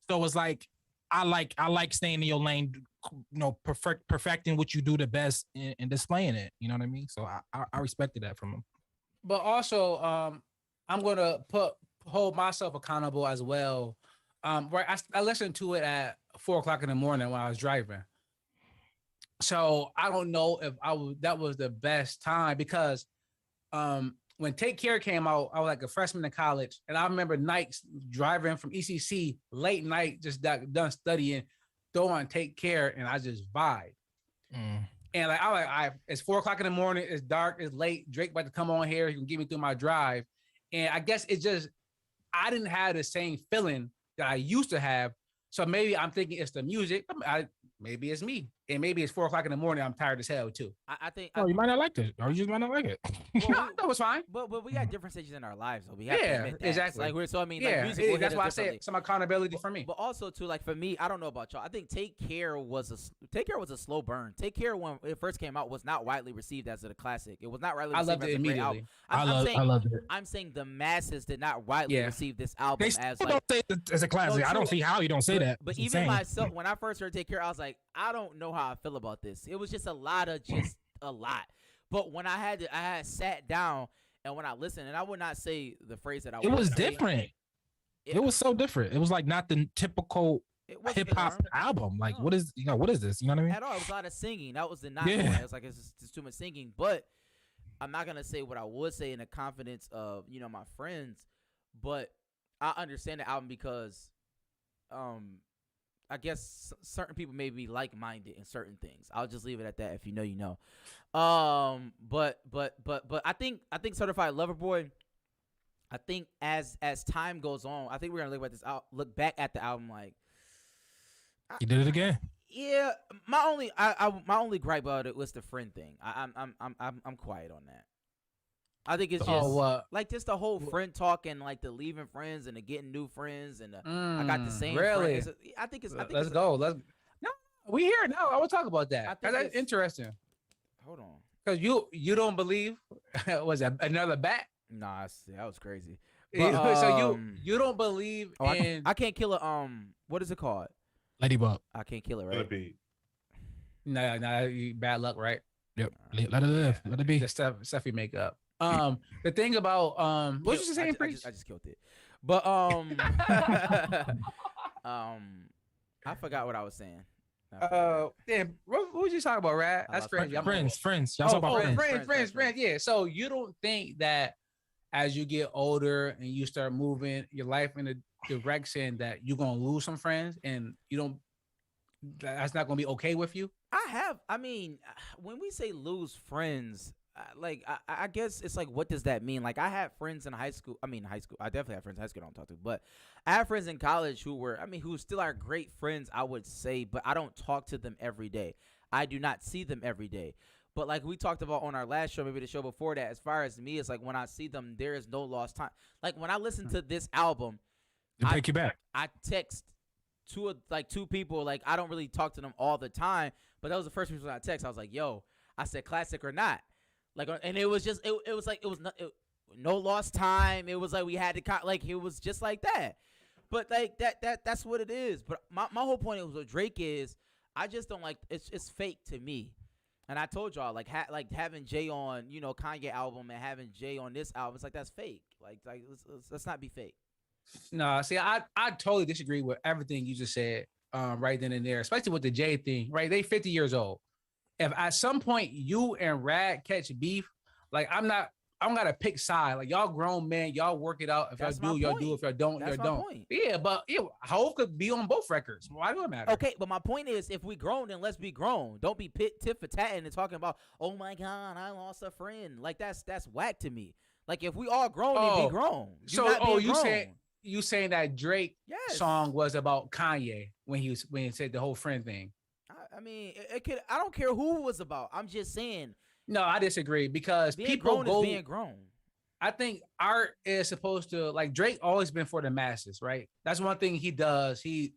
So it's like I like staying in your lane, perfecting what you do the best and displaying it. You know what I mean? So I respected that from him. But also, I'm gonna put hold myself accountable as well. Right, I listened to it at 4 o'clock in the morning when I was driving. So I don't know if that was the best time because when Take Care came out, I was like a freshman in college, and I remember nights driving from ECC late night, just done studying, throw on Take Care, and I just vibe. And like it's 4 o'clock in the morning, it's dark, it's late. Drake about to come on here, he can get me through my drive, and I guess it's just I didn't have the same feeling that I used to have. So maybe I'm thinking it's the music. Maybe it's me, and maybe it's 4 o'clock in the morning. I'm tired as hell too. I think. Oh, you might not like it, or you just might not like it. No, that was fine. But we got different stages in our lives, so we have to admit that. Exactly. Like we're so I mean, Yeah, like music will that's hit why I us say differently. some accountability for me. But also too, like for me, I don't know about y'all. I think Take Care was a slow burn. Take Care when it first came out was not widely received as a classic. It was not widely I received loved as it a great immediately. album. I loved it. I'm saying the masses did not widely receive this album They as still like. don't say it as a classic. No, I don't true. see how you don't say that. But It's even insane. myself, when I first heard Take Care, I was like, I don't know how I feel about this. It was just a lot. But when I had sat down and when I listened, and I would not say the phrase that I It was say. different. It was so different. It was like not the typical It wasn't hip hop album. Like, No. what is this? You know what I mean? at all. It was a lot of singing. That was the knock. Yeah. On it. It was like it's just too much singing. But I'm not gonna say what I would say in the confidence of my friends. But I understand the album because, I guess certain people may be like-minded in certain things. I'll just leave it at that. If you know, you know. But I think Certified Lover Boy. I think as time goes on, I think we're gonna look back at the album like. You did it again. Yeah, my only gripe about it was the friend thing. I'm quiet on that. I think it's just like just the whole friend talk and like the leaving friends and the getting new friends and I got the same. Really? Friends. I think it's. Let's go. No, we here now. I want to talk about that. That's interesting. Hold on. Because you don't believe was that another bat? Nah, that was crazy. So you don't believe in? I can't kill a What is it called? Ladybug. I can't kill it, right? No, bad luck, right? Yep. Let it live. Let it be. The stuff you make up. The thing about what was you saying, Priest? I just killed it. But I forgot what I was saying. Damn, what was you talking about, Rad? That's crazy. Friends. Y'all talk about friends. Yeah. So you don't think that as you get older and you start moving your life in a direction that you're gonna lose some friends and that's not gonna be okay with you? I mean, when we say lose friends, I guess it's like, what does that mean? Like, I had friends in high school. I definitely have friends in high school I don't talk to, but I have friends in college who still are great friends, I would say, but I don't talk to them every day. I do not see them every day. But like we talked about on our last show, maybe the show before that, as far as me, it's like when I see them, there is no lost time. Like when I listen to this album, They take you back. I text two people. Like I don't really talk to them all the time, but that was the first person I text. I was like, "Yo," I said, "Classic or not?" Like, and it was just it was like no lost time. It was like we had to it was just like that. But like that's what it is. But my whole point is what Drake is. I just don't like it's fake to me. And I told y'all like having Jay on Kanye album and having Jay on this album, it's like that's fake. Like let's not be fake. No, see, I totally disagree with everything you just said right then and there, especially with the Jay thing, right? They 50 years old. If at some point you and Rad catch beef, like I'm gonna pick side. Like y'all grown men, y'all work it out. If y'all do, y'all do. If y'all don't, y'all don't. Yeah, but Hov could be on both records. Why do it matter? Okay, but my point is, if we grown, then let's be grown. Don't be tit for tat and talking about, oh my God, I lost a friend. Like that's whack to me. Like if we all grown, then be grown. You saying that Drake song was about Kanye when he said the whole friend thing? I mean, it could. I don't care who it was about. I'm just saying. No, I disagree because people is being grown. I think art is supposed to, like, Drake always been for the masses, right? That's one thing he does. He's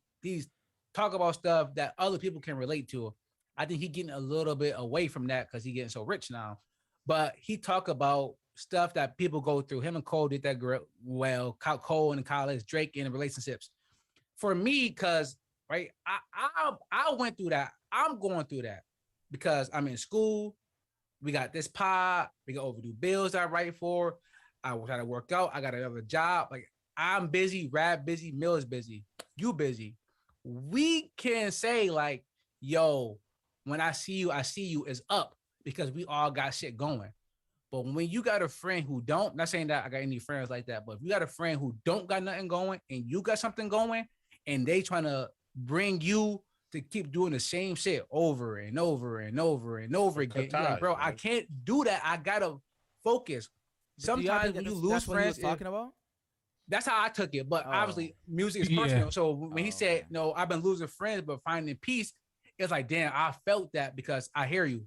talk about stuff that other people can relate to. I think he's getting a little bit away from that because he's getting so rich now. But he talk about stuff that people go through. Him and Cole did that well. Cole in college, Drake in relationships. For me, because right, I went through that. I'm going through that because I'm in school. We got this pod. We got overdue bills I write for. I try to work out. I got another job. Like I'm busy, Rad busy, Mills busy, you busy. We can say like, yo, when I see you is up because we all got shit going. But when you got a friend who don't, not saying that I got any friends like that, but if you got a friend who don't got nothing going and you got something going and they trying to bring you to keep doing the same shit over and over and over and over again, you're like, bro, I can't do that. I gotta focus. Sometimes when you lose friends, talking about. That's how I took it. But obviously, music is personal. So when he said, "No, I've been losing friends, but finding peace," it's like, damn, I felt that because I hear you.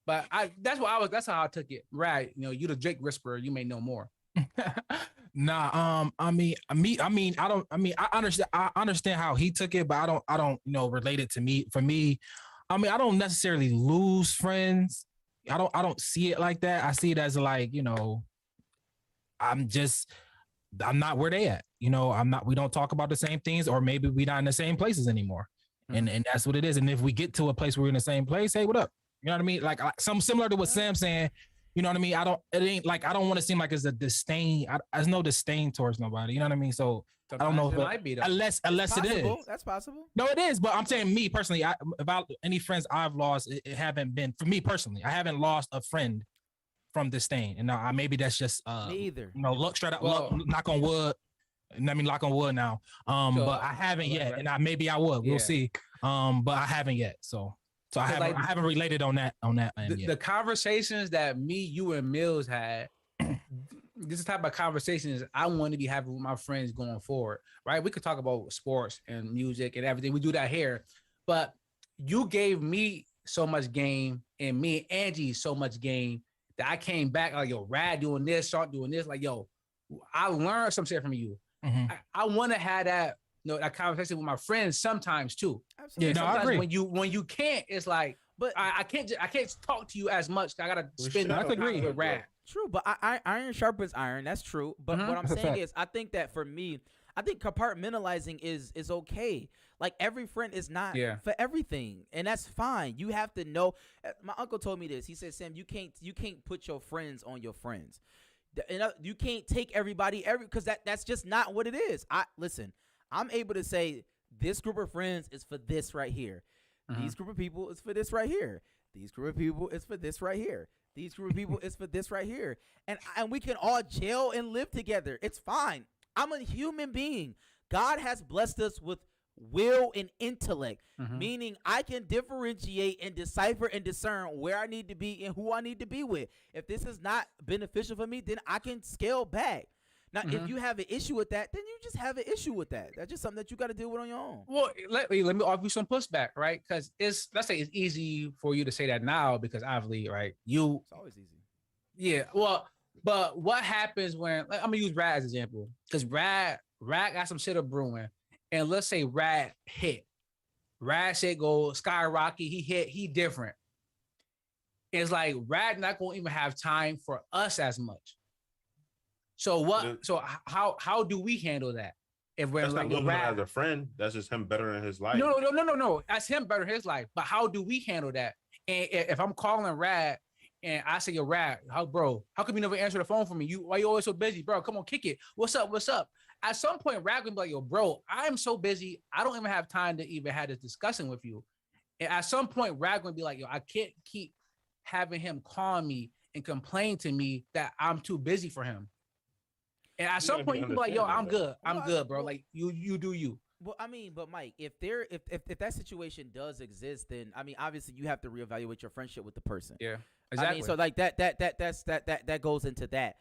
But that's how I took it. Right. You know, you the Drake whisperer, you may know more. Nah, I understand how he took it, but I don't, relate it to me. For me, I don't necessarily lose friends. I don't see it like that. I see it as like, I'm not where they at. We don't talk about the same things, or maybe we're not in the same places anymore. Mm-hmm. And that's what it is. And if we get to a place where we're in the same place, hey, what up? You know what I mean? Like some similar to what Sam saying, you know what I mean? I don't want to seem like it's a disdain. There's no disdain towards nobody. You know what I mean? So sometimes I don't know if it might be, unless it is. That's possible. No, it is. But I'm saying me personally, about any friends I've lost, it haven't been, for me personally, I haven't lost a friend from disdain. And now maybe that's just me either. Look straight up, knock on wood. Let me knock on wood now. But I haven't yet, right. And maybe I would. We'll see. But I haven't yet. So I haven't related on that end yet. The conversations that me, you, and Mills had, this is the type of conversations I want to be having with my friends going forward, right? We could talk about sports and music and everything. We do that here. But you gave me so much game and me and Angie so much game that I came back like, yo, Rad doing this, Sharp doing this. Like, yo, I learned some shit from you. Mm-hmm. I want to have that, that conversation with my friends sometimes too. Absolutely. Yeah, I agree. When you can't, it's like, but I can't talk to you as much. I gotta spend time with Rad. True, but iron sharpens iron. That's true. But what I'm saying is, I think that for me, I think compartmentalizing is okay. Like every friend is not for everything, and that's fine. You have to know. My uncle told me this. He said, Sam, you can't put your friends on your friends. You can't take everybody because that's just not what it is. Listen. I'm able to say this group of friends is for this right here. These group of people is for this right here. These group of people is for this right here. These group of people is for this right here. And we can all gel and live together. It's fine. I'm a human being. God has blessed us with will and intellect, meaning I can differentiate and decipher and discern where I need to be and who I need to be with. If this is not beneficial for me, then I can scale back. Now, if you have an issue with that, then you just have an issue with that. That's just something that you got to deal with on your own. Well, let me offer you some pushback, right? Because let's say it's easy for you to say that now because obviously, right? It's always easy. Yeah. Well, but what happens when I'm gonna use Rad as an example because Rad got some shit up brewing, and let's say Rad hit, Rad shit go skyrocket. He hit. He different. It's like Rad not gonna even have time for us as much. So what? So how do we handle that? If we're that's like not Rad as a friend, that's just him bettering his life. No. That's him bettering his life. But how do we handle that? And if I'm calling Rad and I say, yo, Rad, how come you never answer the phone for me? Why you always so busy, bro? Come on, kick it. What's up? At some point, Rad gonna be like, yo, bro, I'm so busy. I don't even have time to even have this discussion with you. And at some point, Rad gonna be like, yo, I can't keep having him call me and complain to me that I'm too busy for him. And at some point, you can be like, yo, I'm good, bro. Like, you do you. Well, I mean, but Mike, if that situation does exist, then I mean, obviously you have to reevaluate your friendship with the person. Yeah, exactly. I mean, so like that goes into that,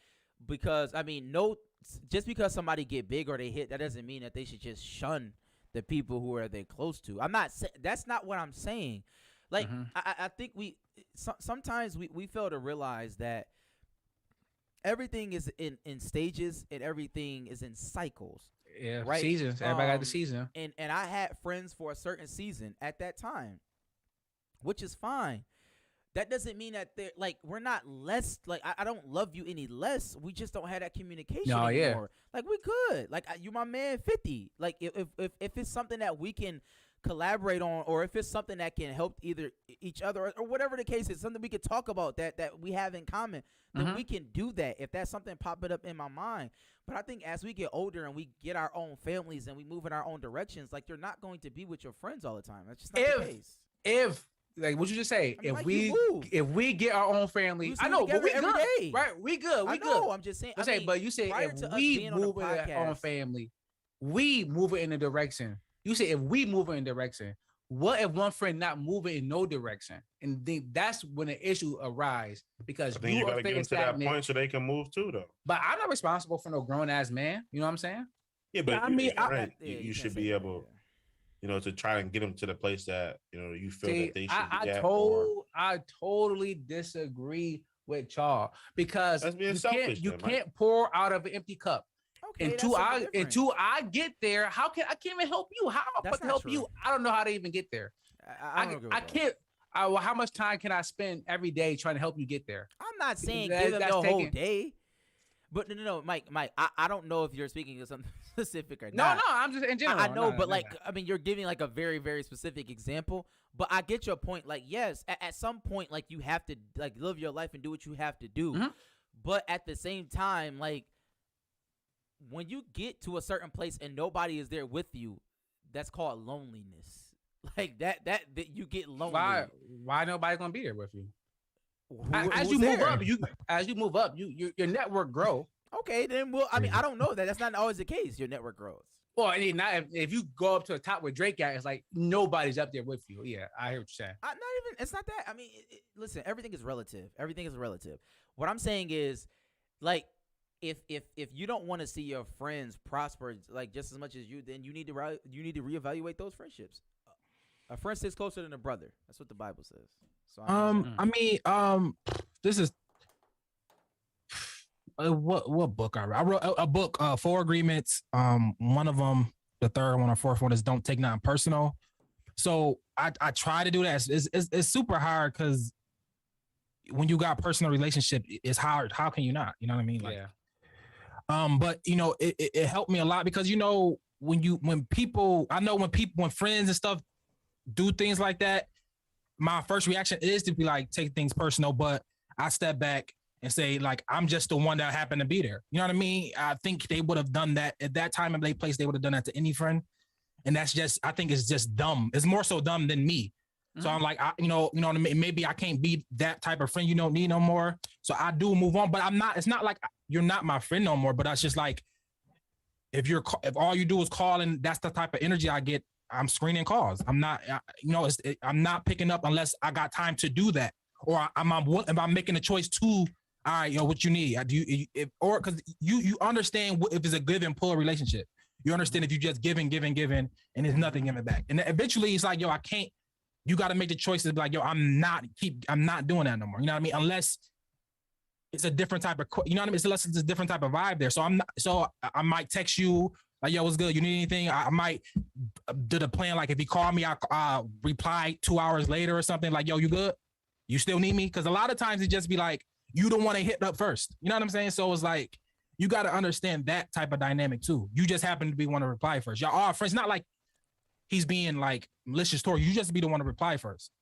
because I mean, just because somebody get big or they hit, that doesn't mean that they should just shun the people who are they close to. I'm not saying that's not what I'm saying. Like, I think sometimes we fail to realize that everything is in stages and everything is in cycles. Yeah, right. Seasons. Everybody got the season. And I had friends for a certain season at that time, which is fine. That doesn't mean that they're like we're not less. Like I don't love you any less. We just don't have that communication anymore. Yeah. Like we could. Like you, my man, 50. Like if it's something that we can collaborate on, or if it's something that can help either each other or whatever the case is, something we could talk about that we have in common, then we can do that if that's something popping up in my mind. But I think as we get older and we get our own families and we move in our own directions, like, you're not going to be with your friends all the time. That's just not the case. If like what you just say, I mean, if we get our own family, I know, but we every good, day. right? We good, we know, good. I'm just saying. But you say prior to if us we being on the move in our own podcast- family, we move it in a direction. You say if we move in a direction, what if one friend not moving in no direction? And then that's when the issue arises because I think you are gotta get them to that point so they can move too, though. But I'm not responsible for no grown ass man. You know what I'm saying? Yeah, but I mean, you should be able, to try and get them to the place that you feel See, that they should be at. I totally disagree with y'all because That's being you selfish, you then, Mike. can't pour out of an empty cup. Okay, Until that's something different. until I get there, I can't even help you? How am I That's supposed to not help true. you? I don't know how to even get there. I don't agree with I that. can't. Well, how much time can I spend every day trying to help you get there? I'm not saying That- give them that's the whole taking- day. But no, Mike, I don't know if you're speaking of something specific or No, not. no, I'm just in general. I know, No, but no, like, no. I mean, you're giving like a very, very specific example. But I get your point. Like, yes, at some point, like, you have to like live your life and do what you have to do. Mhm. But at the same time, like, when you get to a certain place and nobody is there with you, that's called loneliness. Like that you get lonely. Why nobody gonna be there with you? As Who's you move there? up, your network grow. Okay, then I mean, I don't know that. That's not always the case. Your network grows. Well, I mean, not if you go up to the top where Drake at, it's like nobody's up there with you. Yeah, I hear what you're saying. Not even. It's not that. I mean, listen. Everything is relative. Everything is relative. What I'm saying is, like, if you don't want to see your friends prosper like just as much as you, then you need to reevaluate those friendships. A friend sticks closer than a brother. That's what the Bible says. So this is what book I read? I wrote a book, 4 Agreements. One of them, the third one or fourth one, is don't take nothing personal. So I try to do that. It's super hard because when you got personal relationship, it's hard. How can you not? You know what I mean? Like, Yeah. but it helped me a lot because when friends and stuff do things like that, my first reaction is to be like, take things personal, but I step back and say, like, I'm just the one that happened to be there. You know what I mean? I think they would have done that at that time and place. They would have done that to any friend. And that's just, I think it's just dumb. It's more so dumb than me. Mm-hmm. So I'm like, you know what I mean? Maybe I can't be that type of friend you don't need no more. So I do move on, but it's not like you're not my friend no more, but that's just like, if all you do is call and that's the type of energy I get, I'm screening calls. I'm not, I'm not picking up unless I got time to do that. Or if I'm making a choice to, all right, what you need. Because you understand if it's a give and pull relationship. You understand if you just giving, and there's nothing giving back. And eventually it's like, I can't, you got to make the choices like, I'm not doing that no more. You know what I mean? Unless it's a different type of, you know what I mean? Unless it's a different type of vibe there. So I might text you like, yo, what's good? You need anything? I might do the plan. Like if you call me, I'll reply 2 hours later or something like, yo, you good? You still need me? Because a lot of times it just be like, you don't want to hit up first. You know what I'm saying? So it's like, you got to understand that type of dynamic too. You just happen to be one to reply first. Y'all are friends. Not like he's being like malicious toward you. Just be the one to reply first.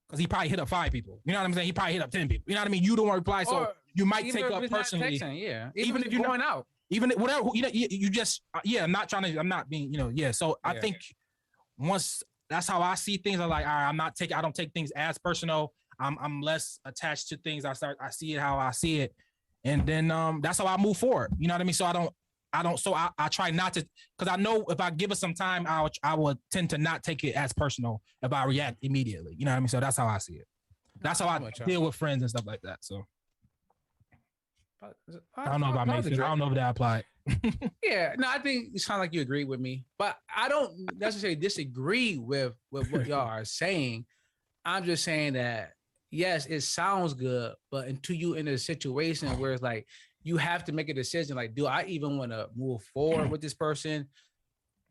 Because he probably hit up 5 people. You know what I'm saying? He probably hit up 10 people. You know what I mean? You don't want to reply. So you might take up personally. Yeah. Even if you're going out. Even whatever, you just, I'm not being, yeah. So I think once that's how I see things, I'm like, all right, I don't take things as personal. I'm less attached to things. I see it how I see it. And then that's how I move forward. You know what I mean? So I try not to, because I know if I give it some time, I will tend to not take it as personal if I react immediately. You know what I mean? So that's how I see it. That's how I deal with friends and stuff like that. So I don't know if I made sense. I don't know if that applied. Yeah, no, I think it sounds like you agree with me, but I don't necessarily disagree with what y'all are saying. I'm just saying that, yes, it sounds good, but until you in a situation where it's like, you have to make a decision, like, do I even want to move forward with this person?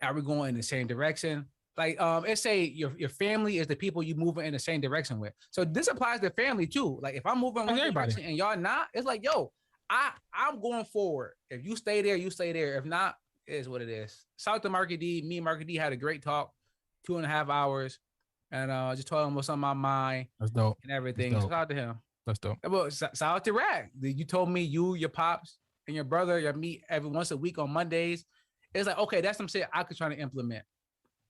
Are we going in the same direction? Like, let's say your family is the people you moving in the same direction with. So this applies to family too. Like if I'm moving in one direction and y'all not, it's like, yo, I'm going forward. If you stay there, you stay there. If not, it is what it is. Shout out to Marky D. Me and Marky D had a great talk. 2.5 hours, and just told him what's on my mind That's dope. and everything. That's Shout dope. out to him. That's dope. Well, shout out to Rag. You told me you, your pops, and your brother, you meet every once a week on Mondays. It's like, okay, that's some shit I could try to implement.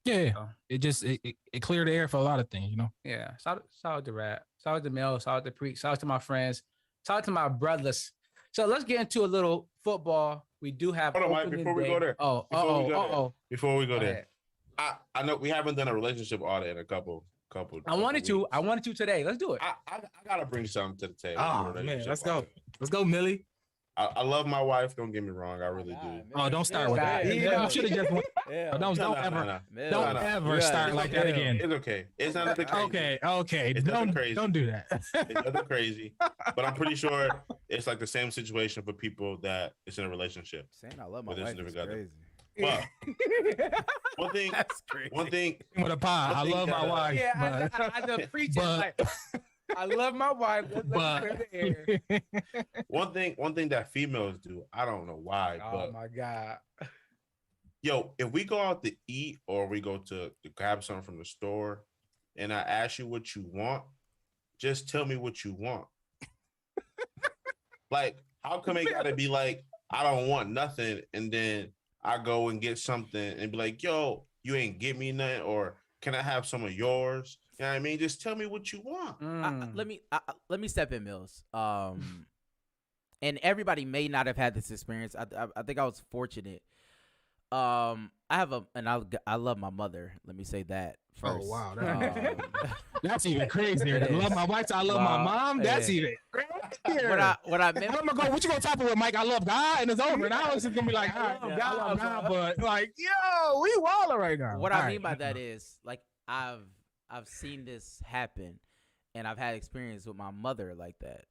Yeah. So, It just it cleared the air for a lot of things, you know. yeah. Shout out to Rag. Shout out to Mel. Shout out to Preach. Shout out to my friends. Shout out to my brothers. So let's get into a little football. We do have. Hold on, Mike, opening before we day. go there. Oh, Before we go there. oh. Before we go Go there, ahead. I know we haven't done a relationship audit in a couple. I wanted to. weeks. I wanted to today. Let's do it. I gotta bring something to the table. Oh for a man, relationship let's go. audit. Let's go, Millie. I love my wife. Don't get me wrong. I really do. Oh, don't start with that. Yeah. You should have just went. Yeah. Don't No, ever Mills. don't no. ever Yeah, start it's like that okay. again. It's okay. It's not nothing crazy. Okay. It's nothing crazy. Don't do that. It's nothing crazy. But I'm pretty sure it's like the same situation for people that it's in a relationship. Saying I love my With this wife is significant other. crazy. But one thing, That's crazy. one thing, With a pie. I I think love my that, wife. Yeah, but- I just preach it. but- Like, I love my wife. Let's but clear the air. one thing that females do. I don't know why, Oh but my god. yo, if we go out to eat or we go to grab something from the store, and I ask you what you want, just tell me what you want. Like, how come it gotta be like I don't want nothing, and then I go and get something and be like, yo, you ain't give me nothing, or can I have some of yours? You know what I mean? Just tell me what you want. Let me step in, Mills. And everybody may not have had this experience. I think I was fortunate. I have I love my mother. Let me say that Oh, first. wow, Um, that's even crazier. It I love is. my wife. I love my Wow. mom. That's Yeah. even crazier. what I meant. I'm gonna go. What you gonna top it with, Mike? I love God, and it's over. And I was just gonna be like, I all right, love I love God, God, but like, yo, we walling right now. What All I right. mean by that is like I've seen this happen, and I've had experience with my mother like that.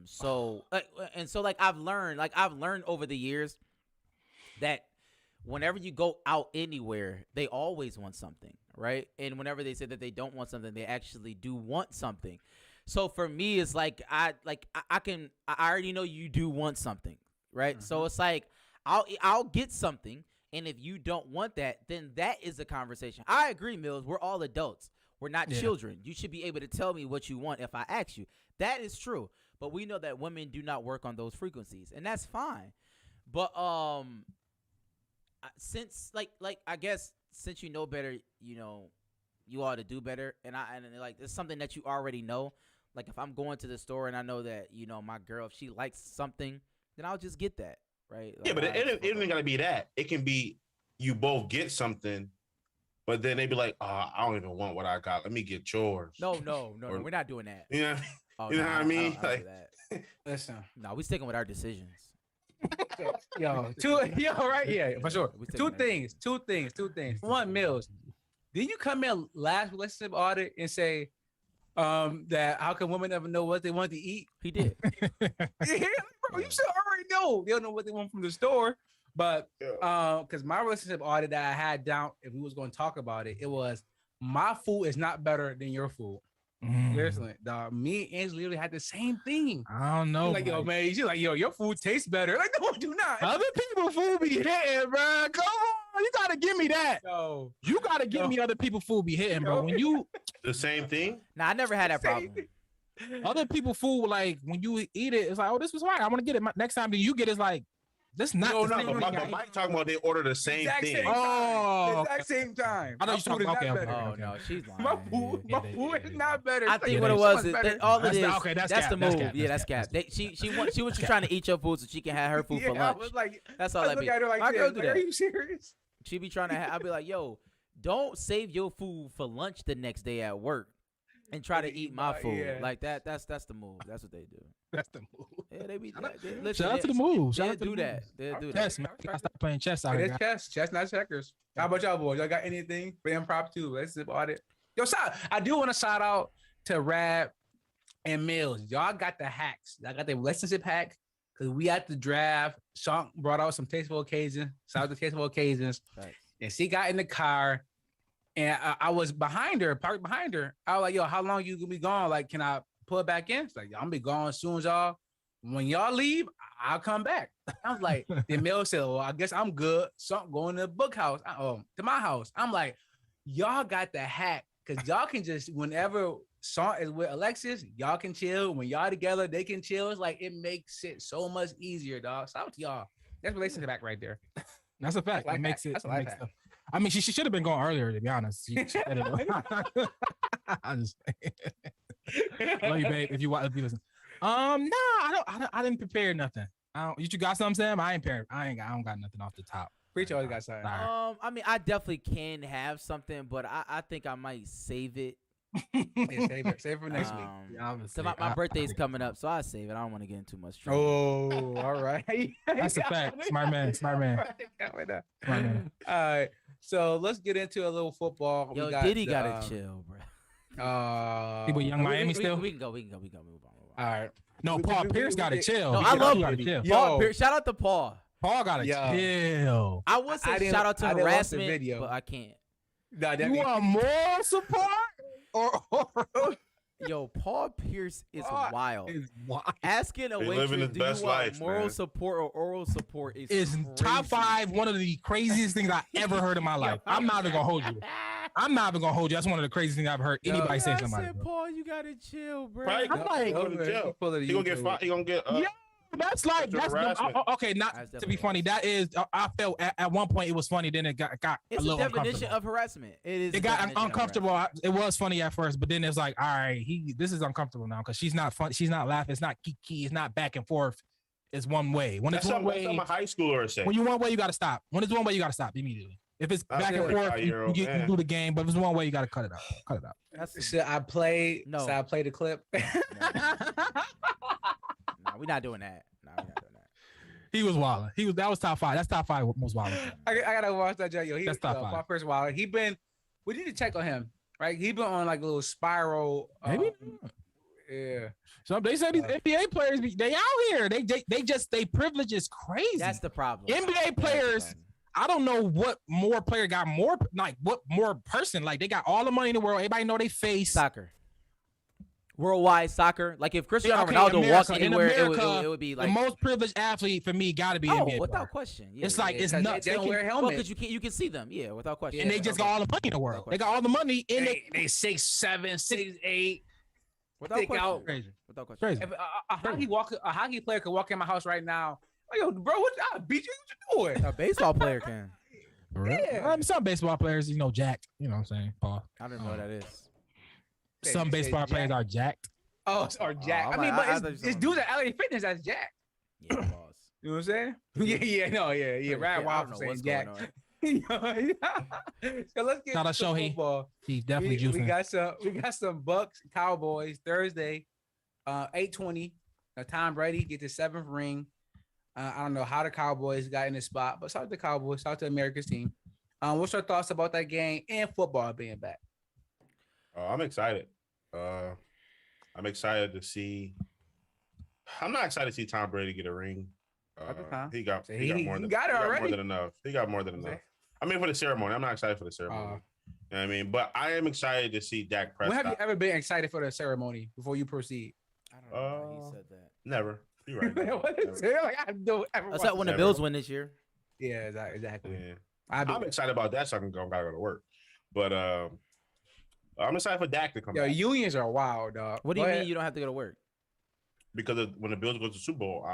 So I've learned over the years that whenever you go out anywhere, they always want something, right? And whenever they say that they don't want something, they actually do want something. So for me, it's like I already know you do want something, right? So it's like I'll get something, and if you don't want that, then that is a conversation. I agree, Mills. We're all adults. We're not Yeah. children. You should be able to tell me what you want if I ask you. That is true. But we know that women do not work on those frequencies, and that's fine. But since I guess since you know better, you know, you ought to do better. And like it's something that you already know. Like if I'm going to the store and I know that, you know, my girl, if she likes something, then I'll just get that, right? Yeah, Like, but it ain't gotta be that. It can be you both get something, but then they be like, oh, I don't even want what I got. Let me get yours. No, Or- we're not doing that. You know? Oh, You know no, what I mean? don't do Like- that. Listen. No, we sticking with our decisions. Yo, right here for sure. We Two taking that. things. One, Mills, did you come in last relationship audit and say that how can women never know what they want to eat? He did. Yeah, bro, you should already know. They don't know what they want from the store. But because my relationship audit that I had down, if we was going to talk about it, it was my food is not better than your food. Seriously, dog. Me and Angela literally had the same thing. I don't know. Like, yo, Mike. man, she's like, yo, your food tastes better. Like, no, do not. Other people food be hitting, bro. Come on, you gotta give me that. Yo, You gotta give me other people food be hitting, bro. When you The same thing. Nah, I never had that Same problem. other people food, like when you eat it, it's like, oh, this was right. I want to get it. Next time that you get, it's like, this not. No, the no, same but thing. But Mike talking about they order the same exact thing. same time. Oh, Exact same time. I know My you're talking- food is not okay, okay, better. Oh okay. no, she's lying. My food, Yeah, my yeah, food yeah, is yeah. not better. I It's think like, what it so was much is better. that all it That's is. the- okay, that's that's cap, the that's move. cap, Yeah, that's that's cap, cap. She was just trying to eat your food so she can have her food for Yeah, I lunch. was like, That's all I that look be. at her like My girl this, do like, that. Are you serious? She be trying to. I'll be like, yo, don't save your food for lunch the next day at work, and try to eat my food yeah. like that. That's the move. That's what they do. That's the move. Yeah, they be. Shout out to the move. Shout They'll out to do the that. They'll do Chess, that. man. I stop playing chess out It here. is chess, not checkers. How about y'all boys? Y'all got anything for impromptu? Let's sip audit. Yo, I do want to shout out to Rab and Mills. Y'all got the hacks. Y'all got the relationship hack because we at the draft. Sean brought out some tasteful occasions. Shout out to tasteful occasions. Right. And she got in the car, and I was behind her, parked behind her. I was like, yo, how long you gonna be gone? Like, can I pull it back in? She's like, I'm gonna be gone as soon as y'all. When y'all leave, I'll come back. I was like, then Mel said, well, I guess I'm good. So I'm going to the book house, to my house. I'm like, y'all got the hack because y'all can just whenever Song is with Alexis, y'all can chill. When y'all together, they can chill. It's like it makes it so much easier, dog. Shout out to y'all. That's relationship back right there. That's a fact. Like It makes it. that's a it life makes hack. stuff- I mean, she should have been going earlier, to be honest. She said it. I just love you, babe. If you listen, nah, I didn't prepare nothing. You got something, Sam? I don't got nothing off the top. Preach always got something. Sorry. I mean, I definitely can have something, but I think I might save it. Yeah, save it for next week. Yeah, So my birthday's coming up, so I save it. I don't want to get in too much trouble. Oh, all right. That's a fact. Smart man. Smart man. Smart man. All right. So let's get into a little football. Yo, We got Diddy the, gotta chill, bro. He with Young Miami we, still? We can go. Move on. All right. No, Paul Pierce got to chill. No, He I love gotta chill. Paul Pierce. Shout out to Paul. Paul got to Yo. chill. I would say didn't- shout out to I didn't watch the harassment, video. but I can't. Nah, that You means- want moral support? Or Yo, Paul Pierce is Paul wild. is wild. Asking a They waitress, living his do you best want life, moral man. support or oral support is Is top crazy. 5 one of the craziest things I ever heard in my life. I'm not even gonna hold you. I'm not even gonna hold you. That's one of the craziest things I've heard anybody say I to somebody. said, bro. Paul, you gotta chill, bro. Probably I'm like, go to jail. He gonna get fined. He gonna get. Yeah. That's like Sexual harassment. okay. Not That's to be definitely funny. That is, I felt at one point it was funny. Then it got It's a a little definition uncomfortable. of harassment. It is. It a got definition of uncomfortable. It was funny at first, but then it's like, all right, this is uncomfortable now because she's not fun. She's not laughing. It's not kiki. It's not back and forth. It's one way. When That's it's one something way, a high schooler say. when you one way, you got to stop. When it's one way, you got to stop immediately. If it's I back feel and like forth, you 5-year-old, man. do the game. But if it's one way, you got to cut it out. Cut it out. That's Should I play? No. Should I play the clip? no, we're not doing that. No, we're not doing that. He was wilding. That was top 5. That's top 5 most wilding. I gotta watch that. Yo, That's top 5. Paul Pierce wild. He been. We need to check on him, right? He been on like a little spiral. Maybe. Yeah. So they say these NBA players, they out here. They privilege is crazy. That's the problem. NBA players. I don't know what more player got more, like what more person. Like they got all the money in the world. Everybody know they face. Soccer. Worldwide soccer. Like if Cristiano Okay, Ronaldo America. walked In anywhere, America, it would be The like most privileged athlete for me got to be oh, NBA. without player. question. Yeah, It's like yeah. it's Because nuts. They don't wear helmets. because you can see them. Yeah, without question. And they just got all the money in the world. They got all the money in it. They 6'7", 6'8". without stick question. out. Crazy. Without question. Crazy. If a hockey player could walk in my house right now. Like, yo, bro, I beat you. What you doing? A baseball player can. Yeah. Some baseball players, jacked. You know what I'm saying, Paul. I don't know what that is. Some You said baseball players jacked. are jacked. Oh, or Jack. I'm I mean, like, I but thought you it's said dudes at LA Fitness that's Jack. Yeah, boss. You know what I'm saying? Yeah. Rad I Wild don't for know saying what's Jack. going on. So let's get Shout out to Shohei. football. He's definitely We juicing. got some Bucks Cowboys Thursday, 8:20. Tom Brady get the 7th ring. I don't know how the Cowboys got in this spot, but shout out to the Cowboys, shout out to America's team. What's your thoughts about that game and football being back? I'm excited. I'm excited to see. I'm not excited to see Tom Brady get a ring. He got He more than got it more already? than enough. He got more than enough. I mean, for the ceremony, I'm not excited for the ceremony. You know what I mean, but I am excited to see Dak When Prescott. have you ever been excited for the ceremony before you proceed? I don't know why he said that. Never. You're right. What is it? Like, I don't ever That's watch like when the Never. Bills win this year. Yeah, exactly. Yeah. I'm I'm excited about that, so I can gotta go to work. But I'm excited for Dak to come back unions are wild, dog. What do you Go mean ahead. you don't have to go to work? because when the Bills go to the Super Bowl,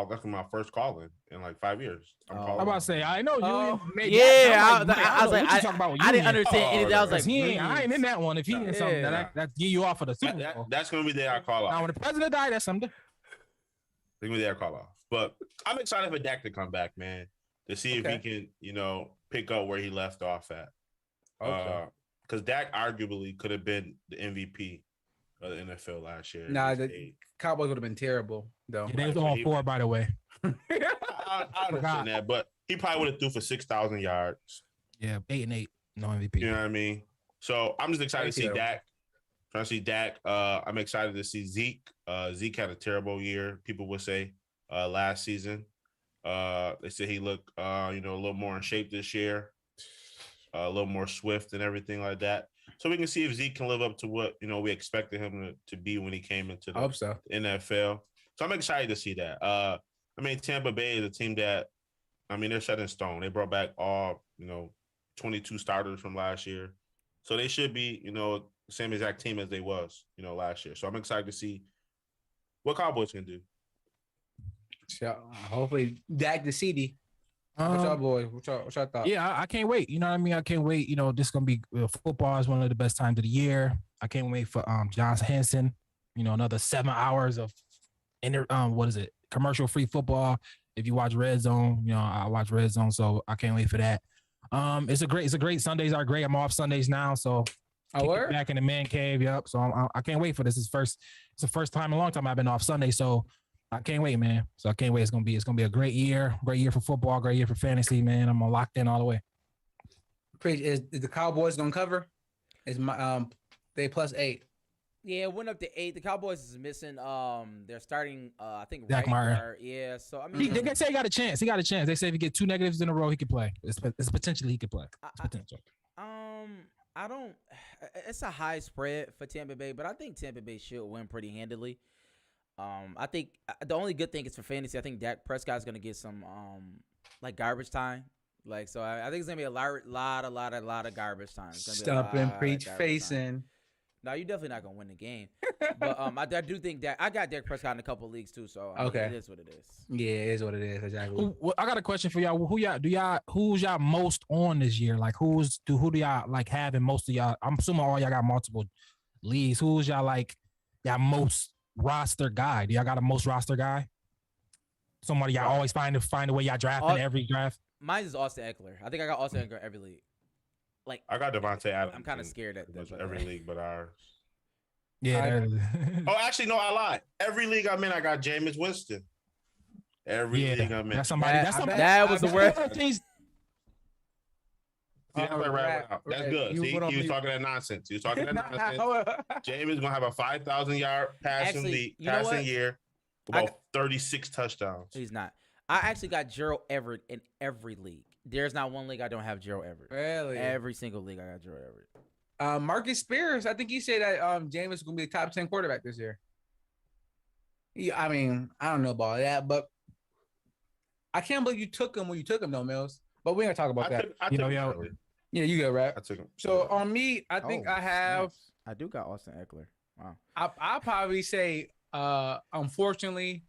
that's my first calling in like 5 years. I'm Oh. calling. I'm about to say, I know you. Oh, yeah, I was man, like, what you talking about with I didn't union? understand anything. I was like, He ain't, I ain't in that one. If he in something Yeah. that get you off for the Super That- Bowl. that's gonna be the day I call Now, off. when the president died, that's something. It's gonna be the day I call off. But I'm excited for Dak to come back, man, to see if he Okay. can, pick up where he left off at. Because Dak arguably could have been the MVP of the NFL last year. Nah, the Cowboys would have been terrible, though. Yeah, they was on 4, by the way. I understand that, but he probably would have threw for 6,000 yards. Yeah, 8-8, no MVP. You know what I mean? So I'm just excited to see Thank you. Dak. Trying to see Dak. I'm excited to see Zeke. Zeke had a terrible year, people would say, last season. They said he looked, a little more in shape this year, a little more swift and everything like that. So we can see if Zeke can live up to what we expected him to be when he came into I the hope so. NFL. So I'm excited to see that. Tampa Bay is a team that, they're set in stone. They brought back all 22 starters from last year. So they should be, the same exact team as they was, last year. So I'm excited to see what Cowboys can do. So hopefully Dak to CD. What's up, boys? What's your thought? Yeah, I can't wait. You know what I mean? I can't wait. This is gonna be football is one of the best times of the year. I can't wait for John Henson. Another 7 hours of commercial free football. If you watch Red Zone, I watch Red Zone, so I can't wait for that. It's a great Sundays are great. I'm off Sundays now, so back in the man cave. Yep. So I can't wait for this. It's the first time in a long time I've been off Sunday, so I can't wait, man. So I can't wait. It's gonna be a great year for football, great year for fantasy, man. I'm locked in all the way. Is the Cowboys gonna cover? Is they +8? Yeah, went up to 8. The Cowboys is missing. They're starting. I think Zach Martin. Yeah. So I mean, they say he got a chance. He got a chance. They say if he get 2 negatives in a row, he could play. It's potentially he could play. It's potential. I don't. It's a high spread for Tampa Bay, but I think Tampa Bay should win pretty handily. I think the only good thing is for fantasy. I think Dak Prescott's gonna get some like garbage time. So I think it's gonna be a lot of garbage time. Stumping, preach, facing. No, you're definitely not gonna win the game. But I do think that I got Dak Prescott in a couple of leagues too. So okay, it is what it is. Yeah, it is what it is. Exactly. I got a question for y'all. Who's y'all most on this year? Like who do y'all like have in most of y'all? I'm assuming all y'all got multiple leagues. Who's y'all most roster guy? Do y'all got a most roster guy? Somebody y'all always find a way y'all drafting every draft. Mine is Austin Eckler. I think I got Austin Eckler every league. I got Devontae Adams. I'm kind of scared at every league but ours. Yeah. Actually, no, I lied. Every league I'm in, I got Jameis Winston. Every league I'm in. That's somebody. That was the word. That's good. See, he was talking that nonsense. Jameis gonna have a 5,000-yard passing year, about 36 touchdowns. He's not. I actually got Gerald Everett in every league. There's not one league I don't have Gerald Everett. Really? Every single league I got Gerald Everett. Marcus Spears, I think he said that Jameis is gonna be a top 10 quarterback this year. I mean, I don't know about that, but I can't believe you took him when you took him, though, Mills. But we're gonna talk about that. Yeah, you go, right? I took him. So on me, I think I have. Nice. I do got Austin Eckler. Wow. I'll probably say, unfortunately,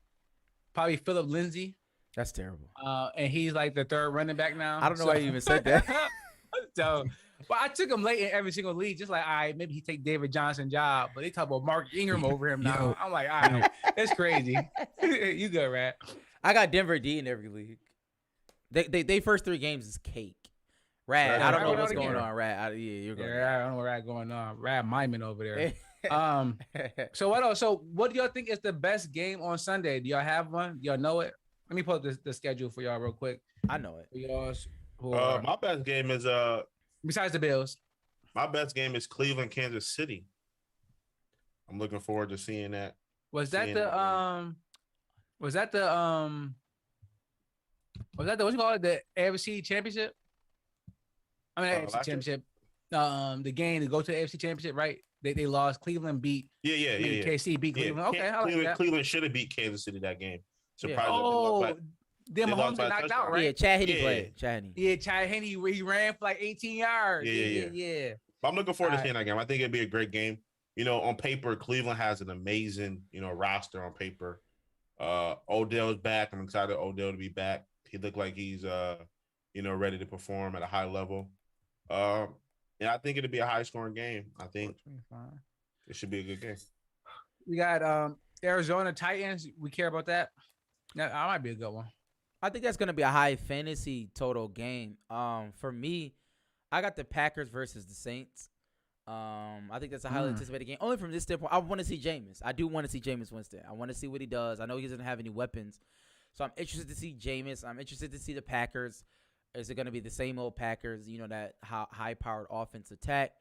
probably Philip Lindsay. That's terrible. And he's like the third running back now. I don't know why you even said that. So, but I took him late in every single league, just like, all right, maybe he take David Johnson's job, but they talk about Mark Ingram over him now. I'm like, all right, that's crazy. You good, Rat? I got Denver D in every league. They first 3 games is cake. Rat, I don't know what's going on. Rat, you're going. Yeah, I don't know what Rat going on. Rat miming over there. So what else? So what do y'all think is the best game on Sunday? Do y'all have one? Do y'all know it? Let me pull up the schedule for y'all real quick. I know it. My best game is besides the Bills. My best game is Cleveland, Kansas City. I'm looking forward to seeing that. Was that the what you call it? The AFC Championship? I mean AFC Championship. The game to go to the AFC Championship, right? They lost. Cleveland beat. Yeah. KC beat Cleveland. Okay, I like that. Cleveland should have beat Kansas City that game. Then Mahomes got knocked out, right? Yeah, Chad Henne played. Chad Henne, he ran for like 18 yards. Yeah. I'm looking forward to seeing that game. I think it'd be a great game. On paper, Cleveland has an amazing, roster on paper. Odell's back. I'm excited Odell to be back. He looked like he's, ready to perform at a high level. And I think it'll be a high-scoring game. I think it should be a good game. We got Arizona Titans. We care about that. That might be a good one. I think that's going to be a high fantasy total game. For me, I got the Packers versus the Saints. I think that's a highly anticipated game. Only from this standpoint, I want to see Jameis. I do want to see Jameis Winston. I want to see what he does. I know he doesn't have any weapons. So I'm interested to see Jameis. I'm interested to see the Packers. Is it going to be the same old Packers, that high-powered offense attack?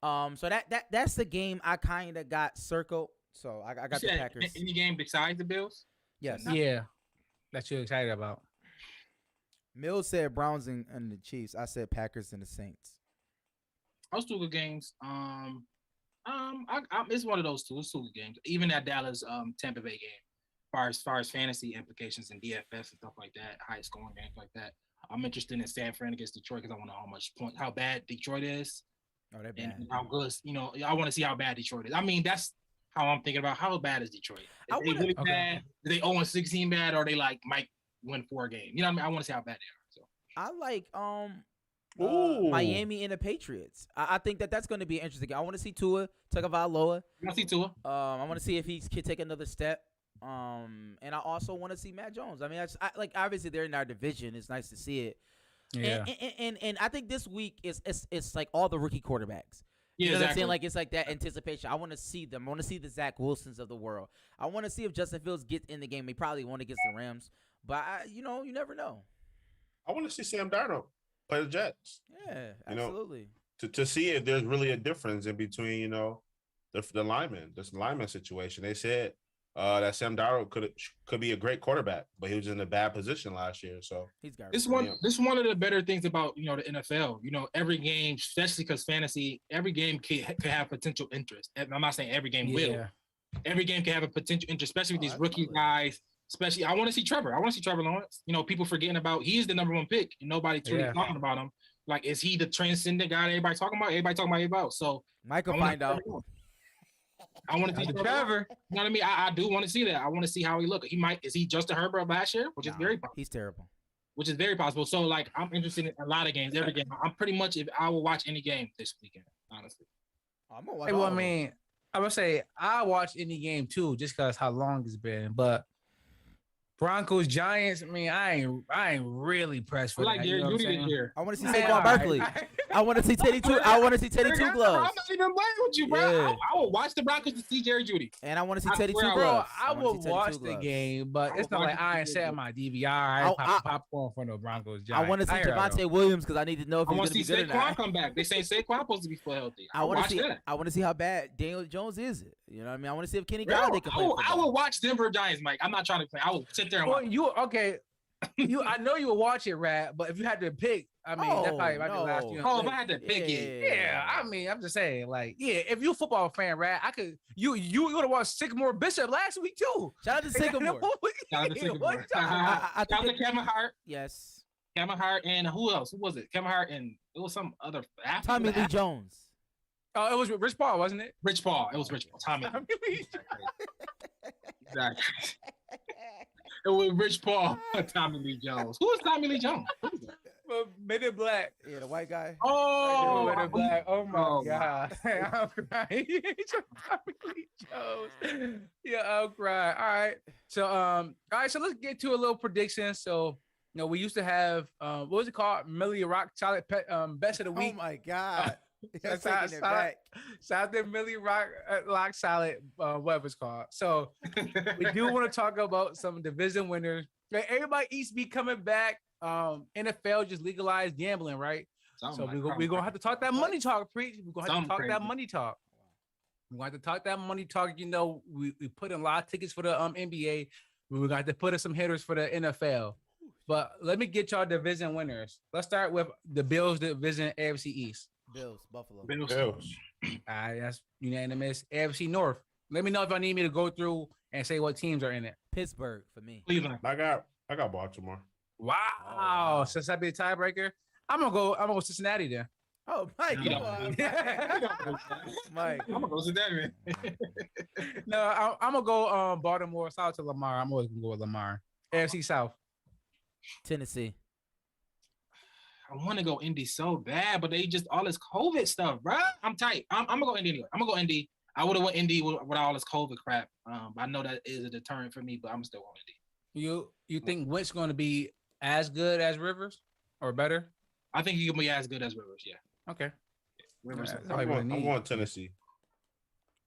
So that's the game I kind of got circled. So I got the Packers. Any game besides the Bills? Yes. Yeah. That you're excited about. Mills said Browns and the Chiefs. I said Packers and the Saints. Those 2 good games. It's one of those 2. It's 2 good games. Even that Dallas Tampa Bay game, as far as fantasy implications and DFS and stuff like that, high scoring games like that. I'm interested in San Fran against Detroit because I want to know how bad Detroit is. Oh, they're and bad. how good, I want to see how bad Detroit is. I mean, that's how I'm thinking about how bad is Detroit. I Is they wanna- really Okay. bad? Are they 0-16 bad, or they like might win 4 games? You know what I mean? I want to see how bad they are. So I like Ooh. Miami and the Patriots. I think that's going to be interesting. I want to see Tua Tagovailoa. you want to see Tua? I want to see if he can take another step. And I also want to see Matt Jones. I mean, like obviously they're in our division. It's nice to see it. Yeah. And I think this week it's like all the rookie quarterbacks. Yeah, You know what I'm exactly. saying? Like it's like that anticipation. I want to see them. I want to see the Zach Wilsons of the world. I want to see if Justin Fields gets in the game. He probably won't against the Rams, but you never know. I want to see Sam Darnold play the Jets Yeah, You know, absolutely. to see if there's really a difference in between, the linemen, this lineman situation. They said that Sam Darnold could be a great quarterback, but he was in a bad position last year. So He's garbage. This is one of the better things about the NFL. Every game, especially because fantasy, every game could have potential interest. I'm not saying every game will. Yeah. Every game can have a potential interest, especially with these rookie absolutely. guys. Especially, I want to see Trevor. I want to see Trevor Lawrence. People forgetting about he's the #1 pick, and nobody's really Yeah. talking about him. Like, is he the transcendent guy that everybody talking about? Everybody talking about him about. So Michael I wanna find out. I want to see Trevor. Trevor. You know what I mean? I do want to see that. I want to see how he look. Is he Justin Herbert of last year, which is Nah, very possible. he's terrible. Which is very possible. So like, I'm interested in a lot of games, every game. I'm pretty much if I will watch any game this weekend, honestly. I'm gonna watch Hey, well, all I of them. mean, I would say I watch any game too, just because how long it's been. But Broncos, Giants. I mean, I ain't really pressed I for like that. Jerry You know what I'm Judy this saying? year. I want to see Man, Saquon all right. Barkley. I want to see Teddy Two. I want to see Teddy Two I'm Gloves, not even playing with you, bro. Yeah. I will watch the Broncos to see Jerry Judy. and I want to see I Teddy swear Two I Bro, Gloves. I wanna will see Teddy watch Two the Gloves. game, but I it's will not like watch I ain't the set game. my DVR. I ain't I- pop popcorn for no Broncos. I Giants. want to see hear that, Javante Williams because I need to know if I he's want going to to be see good or Saquon not. come back. They say Saquon's supposed to be full healthy. I want watch to see. that. I want to see how bad Daniel Jones is. It. You know what I mean? I want to see if Kenny Bro, Galladay can play I football. will watch Denver Giants, Mike. I'm not trying to play. I will sit there and Well, watch. you okay? I know you will watch it, Rat. But if you had to pick, I mean, that probably might be the last. You know, Oh, if I had to pick it. yeah, I mean, I'm just saying, like, yeah, if you're a football fan, Rat, I could. You would have watched Sycamore Bishop last week too. Shout out to Sycamore. Shout out to Sycamore. What time? I Shout out think to Kevin Hart. yes. Kevin Hart and who else? Who was it? Kevin Hart and it was some other. Tommy Lee Jones. Oh, it was Rich Paul, wasn't it? Rich Paul. It was Rich Paul. Tommy. Tommy Lee. Exactly. It was Rich Paul. Tommy Lee Jones. Who is Tommy Lee Jones? Who is that? Men in Black. Yeah, the white guy. Oh, Men in Black. Oh my Oh, god, I'm crying. Tommy Lee Jones. Yeah, I'm crying. All right. So all right. So let's get to a little prediction. So we used to have what was it called? Millie Rock Solid Best of the Oh Week. my God. You're Shout taking it back. out to Millie Rock Solid, whatever it's called. So we do want to talk about some division winners. Like, everybody East be coming back. NFL just legalized gambling, right? So we're gonna have to talk that money talk, preach. We're gonna have to talk that money talk. We're gonna have to talk that money talk. We put in a lot of tickets for the NBA. We're gonna have to put in some hitters for the NFL. But let me get y'all division winners. Let's start with the Bills division, AFC East. Bills, Buffalo. Bills. All right, that's unanimous. AFC North. Let me know if I need me to go through and say what teams are in it. Pittsburgh for me. Cleveland. I got Baltimore. Wow. wow. Since I be a tiebreaker, I'm gonna go Cincinnati then. Oh, Mike, You come know. on. Mike. I'm gonna go sit that man. No, I'm gonna go Baltimore. Shout out to Lamar. I'm always gonna go with Lamar. AFC South. Tennessee. I want to go Indy so bad, but they just all this COVID stuff, bro. I'm tight. I'm gonna go Indy anyway. I'm gonna go Indy. I would have went Indy with all this COVID crap. I know that is a deterrent for me, but I'm still going Indy. You think Wentz gonna be as good as Rivers or better? I think he can be as good as Rivers. Yeah, Okay. Rivers. Yeah, that's all you I'm really need. going Tennessee.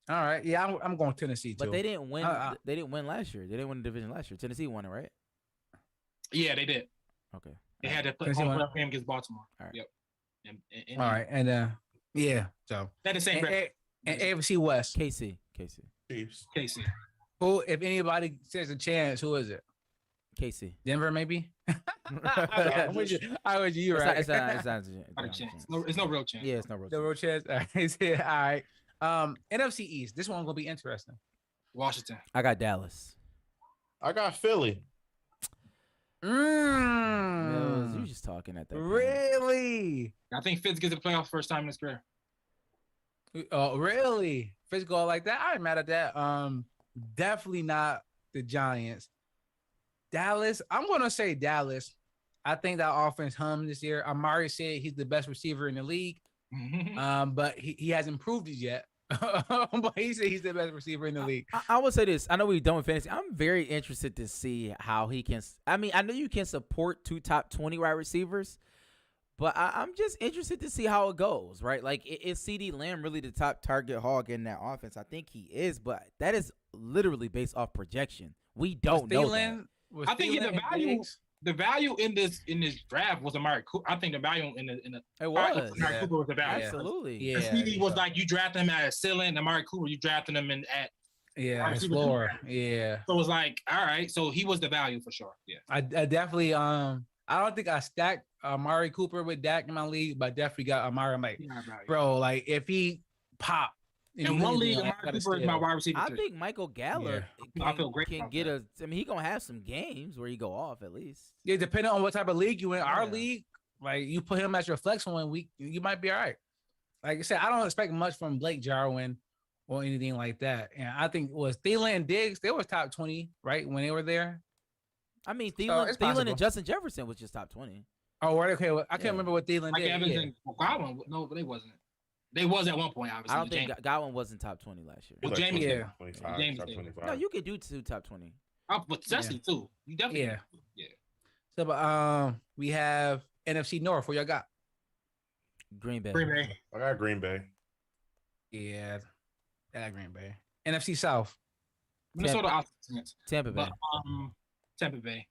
All right. Yeah, I'm going Tennessee too. But they didn't win. Uh-uh. They didn't win last year. They didn't win the division last year. Tennessee won it, right? Yeah, they did. Okay. They had to put Tennessee home won. playoff game against Baltimore. All right. Yep. And All right, and yeah. So They're the same. and AFC West. KC. Chiefs. Casey. Who, if anybody says a chance, who is it? KC. Denver, maybe. It's With you. I was you not- right. it's not Not a chance. No, it's no real chance. Yeah, it's no real The chance. real chance. All right. All right. NFC East. This one gonna be interesting. Washington. I got Dallas. I got Philly. Mills, you just talking at that point. Really? I think Fitz gets the playoffs first time in his career. Oh, really? Physical like that? I ain't mad at that. Definitely not the Giants. Dallas. I'm gonna say Dallas. I think that offense hummed this year. Amari said he's the best receiver in the league. But he hasn't proved it yet. But he said he's the best receiver in the league. I would say this. I know we're done with fantasy. I'm very interested to see how he can. I mean, I know you can support 2 top 20 wide receivers, but I'm just interested to see how it goes, right? Like, is CeeDee Lamb really the top target hog in that offense? I think he is, but that is literally based off projection. We don't know that. I think the value in this draft was Amari Cooper. I think the value in the It was. Amari Cooper was the value. Absolutely. Yeah. CeeDee was like you drafted him at a ceiling. Amari Cooper, you drafted him at floor. Yeah. So it was like, all right. So he was the value for sure. Yeah. I definitely I don't think I stacked Amari Cooper with Dak in my league, but I definitely got Amari. I'm like, bro, like if he pop in one league, Amari Cooper is my wide receiver. I think Michael Gallup I feel great can get a. I mean, he gonna have some games where he go off at least. Yeah, depending on what type of league you in. Our league, like you put him as your flex 1 week, you might be all right. Like I said, I don't expect much from Blake Jarwin or anything like that. And I think it was Thielen and Diggs. They were top 20, right, when they were there. I mean, it's Thielen possible. and Justin Jefferson was just top 20. Oh, right, okay. Well, I can't remember what Thielen Like did. Evans Yeah. and Godwin. No, but they wasn't. They was at one point, obviously. I don't think Godwin wasn't top 20 last year. Well, James did. 25, James top did. 25. No, you could do 2 top 20. But Jesse too. You definitely. Yeah. So, but we have NFC North. What y'all got? Green Bay. Green Bay. I got Green Bay. Yeah, I got Green Bay. NFC South. Minnesota offense. Tampa Bay. But Tampa Bay.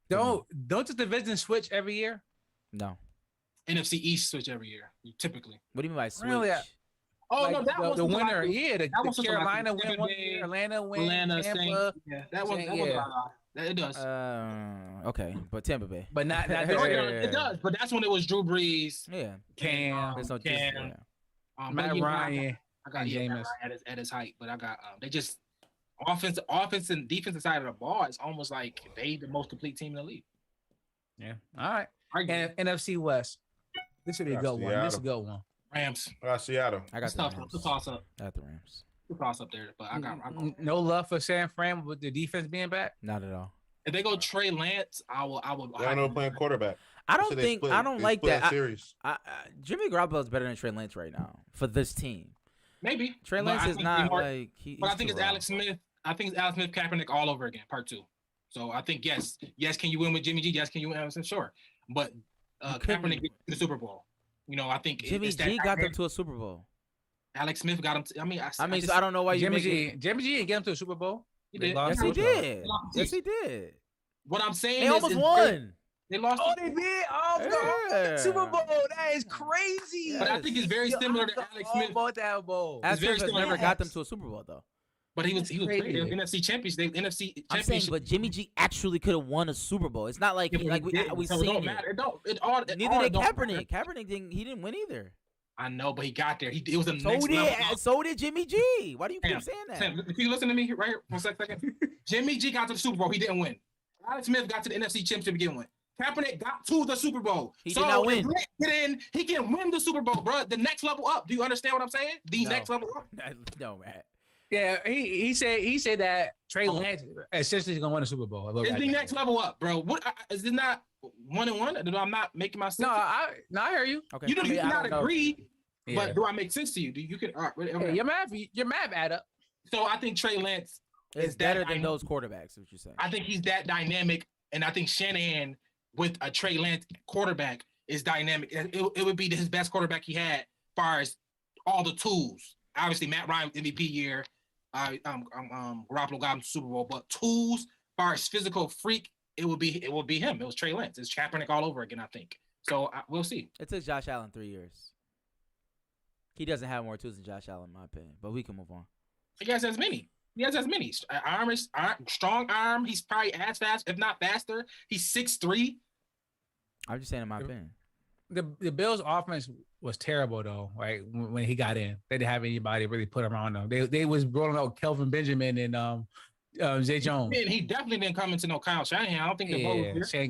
Don't the division switch every year? No. NFC East switch every year, typically. What do you mean by switch? Really? Oh Like no, that was the winner. Yeah, the was something Carolina like win one Tampa Bay, year, Atlanta win, Atlanta, Tampa, Saints. Yeah, that was it does. Okay, but Tampa Bay. but not No, this year. it does, but that's when it was Drew Brees, Yeah. Cam, There's no Cam, yeah. Matt Ryan. I got and Jameis Jameis. at his height, but I got they just offense and defensive side of the ball is almost like they the most complete team in the league. Yeah. All right. Arguably. And NFC West. This should be a Got good one. This is a Seattle. good one. Rams. I got Seattle. I got It's the tough. Rams. It's a toss up. I got the Rams. It's a toss up there, but I got. No love for San Fran with the defense being back. Not at all. If they go Trey Lance, I would. They don't know playing quarterback. I don't So they think split- I don't they like split that. series. Jimmy Garoppolo is better than Trey Lance right now for this team. Maybe Trey but Lance I is think not more- like he. But I he's think too it's raw. Alex Smith. I think it's Alex Smith, Kaepernick all over again, part 2. So I think yes. Can you win with Jimmy G? Yes, can you win with Anderson? Sure, but couldn't. Kaepernick gets to the Super Bowl. You know, I think Jimmy it's that G got them dynamic. to a Super Bowl. Alex Smith got him. So I don't know why you Jimmy make G. it. Jimmy G didn't get him to a Super Bowl. He They did. lost Yes, he to- did. lost. Yes, he did. What I'm saying They is, almost is won. They lost. Oh, they did. Oh, Yeah. Super Bowl. That is crazy. But I think it's very similar to Alex Smith. About that bowl. Alex very Smith has similar. never got them to a Super Bowl though. But he was great. crazy. NFC champions. They NFC I'm saying, championship. but Jimmy G actually could have won a Super Bowl. It's not like Yeah, but he didn't, we so it seen don't it. matter. It don't. It all. It Neither all did don't Kaepernick. matter. Kaepernick didn't win either. I know, but he got there. It was the So next level. did Jimmy G. Why do you keep Sam, saying that? Sam, can you listen to me right here for a second? Jimmy G got to the Super Bowl. He didn't win. Alex Smith got to the NFC Championship again. Win. Kaepernick got to the Super Bowl. He did not win. If Blake get in, he can win the Super Bowl, bro. The next level up. Do you understand what I'm saying? The No. next level up. No, man. Yeah, he said that Trey Lance essentially is gonna win a Super Bowl. It's the next level up, bro. What is it not 1-1? Do I'm not making myself? No, I hear you. Okay. you do I mean, I not don't know. agree, Yeah. but do I make sense to you? Do you can? All right, okay. Yeah, your math add up. So I think Trey Lance It's is that better than dynamic. those quarterbacks. Is what you're saying? I think he's that dynamic, and I think Shanahan with a Trey Lance quarterback is dynamic. It would be his best quarterback he had, as far as all the tools. Obviously, Matt Ryan MVP year. Garoppolo got him to Super Bowl, but tools, as far as physical freak, it would be him. It was Trey Lance. It's Kaepernick all over again, I think. So we'll see. It took Josh Allen 3 years. He doesn't have more tools than Josh Allen, in my opinion. But we can move on. He has as many. Strong arm. He's probably as fast, if not faster. He's 6'3". I'm just saying, in my opinion. The Bills' offense was terrible though, right? When he got in, they didn't have anybody really put around them. They was rolling out Kelvin Benjamin and Zay Jones. And he definitely didn't come into no Kyle Shanahan. I don't think the vote was there.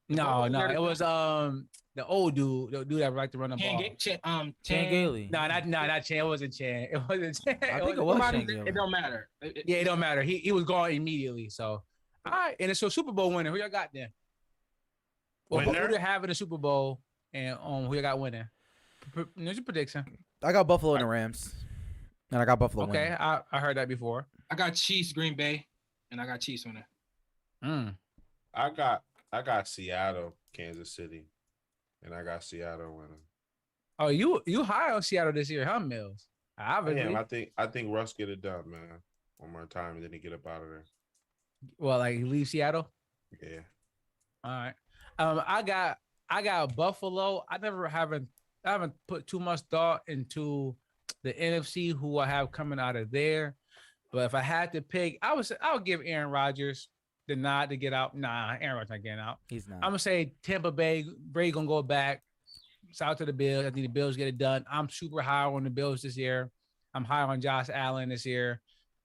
No, it was the old dude, the dude that liked to run the ball. Chan Chan. Gailey. No, not Chan. It wasn't Chan. It wasn't Chan. I think it was Somebody- Chan Gailey. It don't matter. Yeah, it don't matter. He was gone immediately. So, all right, and it's a Super Bowl winner. Who y'all got then? Well, who Winner? they have in the Super Bowl, and who you got winning? There's your prediction. I got Buffalo and the Rams, and I got Buffalo. Okay, winning. I heard that before. I got Chiefs, Green Bay, and I got Chiefs on it. I got Seattle, Kansas City, and I got Seattle winning. Oh, you high on Seattle this year, huh, Mills? Obviously. I think Russ get it done, man. One more time, and then he get up out of there. Well, like he leaves Seattle. Yeah. All right. I got Buffalo. I haven't put too much thought into the NFC who I have coming out of there. But if I had to pick, I would give Aaron Rodgers the nod to get out. Nah, Aaron Rodgers not getting out. He's not. I'm gonna say Tampa Bay. Brady gonna go back. Shout out to the Bills. I think the Bills get it done. I'm super high on the Bills this year. I'm high on Josh Allen this year.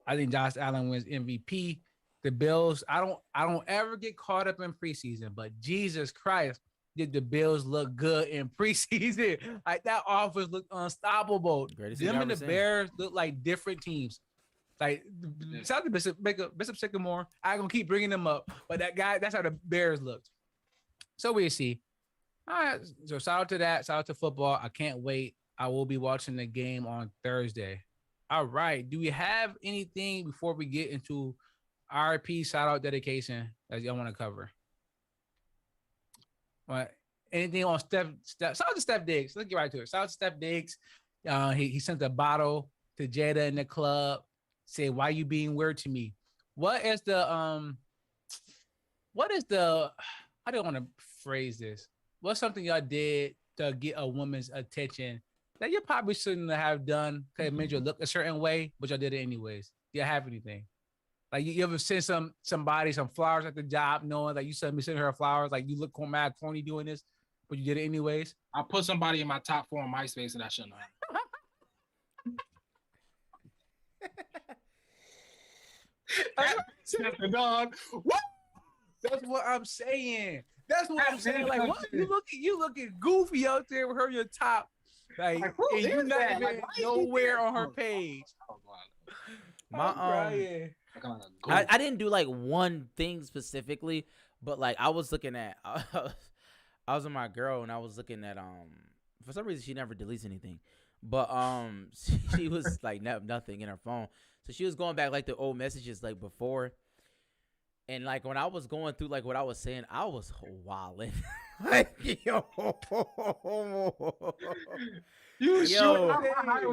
I think Josh Allen wins MVP. The Bills, I don't ever get caught up in preseason, but Jesus Christ, did the Bills look good in preseason? Like that offense looked unstoppable. Greatest thing Them I've and the ever seen. Bears look like different teams. Like shout out to Bishop Sycamore. I'm gonna keep bringing them up, but that's how the Bears looked. So we'll see. All right, so shout out to that. Shout out to football. I can't wait. I will be watching the game on Thursday. All right. Do we have anything before we get into RP shout out dedication that y'all want to cover? What? Anything on Steph? Shout out to Steph Diggs. Let's get right to it. Shout out to Steph Diggs. He sent a bottle to Jada in the club. Say, why you being weird to me? What is the I don't want to phrase this. What's something y'all did to get a woman's attention that you probably shouldn't have done because it made you look a certain way, but y'all did it anyways? Do you have anything? Like you ever send somebody some flowers at the job, knowing that you sent her flowers, like you look mad corny doing this, but you did it anyways? I put somebody in my top 4 on MySpace that I shouldn't have. Dog. What? That's what I'm saying. That's what I'm saying. Like, what you looking goofy out there with her in your top, like who and you is not that? even Like, why is he nowhere there? on her page. My I'm crying. I didn't do like one thing specifically, but like I was looking at I was with my girl and I was looking at for some reason she never deletes anything. But she was like nothing in her phone. So she was going back like the old messages like before. And like when I was going through like what I was saying, I was wilding. Like yo.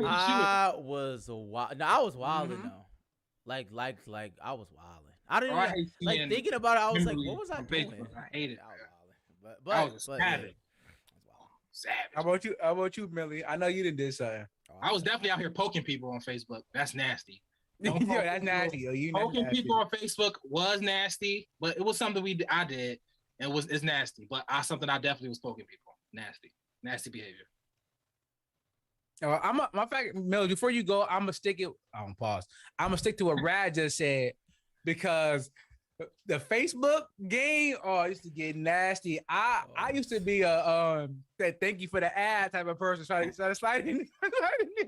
I was wild. No, I was wilding though. Like I was wilding. I didn't even, like thinking about it. I was like, what was I doing? I hate it. I was wilding. I was savage. Savage. How about you, Millie? I know you didn't do something. I was definitely out here poking people on Facebook. That's nasty. Yeah, that's nasty. Yo. Poking people on Facebook was nasty, but it was something I did. It's nasty, but something I definitely was poking people. Nasty behavior. My fact, Millie, before you go, I'm gonna stick it. Pause. I'm gonna stick to what Rad just said because the Facebook game, it used to get nasty. I used to be a thank you for the ad type of person, trying to slide in,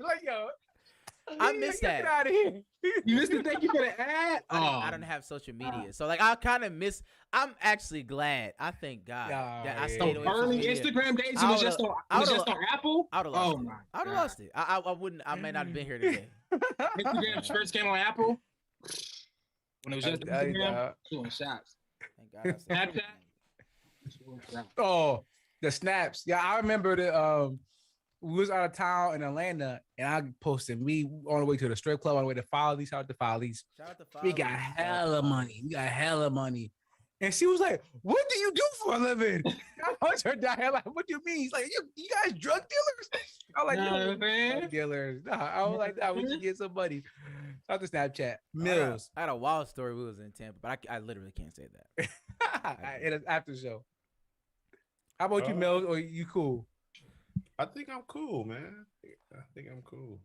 like yo. I missed that. Get out of here. You missed the thank you for the ad. I don't have social media, so like I kind of miss. I'm actually glad. I thank God that I stayed away from early social media. Instagram days. It was just on Apple. I would have lost it. I would have lost it. I wouldn't. I may not have been here today. Instagram first came on Apple. When it was just Instagram, doing shots. Thank God. Snapchat. Oh, the snaps. Yeah, I remember we was out of town in Atlanta, and I posted we on the way to the strip club on the way to Follies. Shout out to Follies. We got hella money. And she was like, "What do you do for a living?" I was her down like, "What do you mean?" He's like, "You guys drug dealers?" I was like, "No, man, drug dealers." Nah, I was like, "That we should get some money." Shout out to Snapchat. Mills. I had a wild story. We was in Tampa, but I literally can't say that. In an after show. How about you, Mills? Or you cool? I think I'm cool, man. I think I'm cool.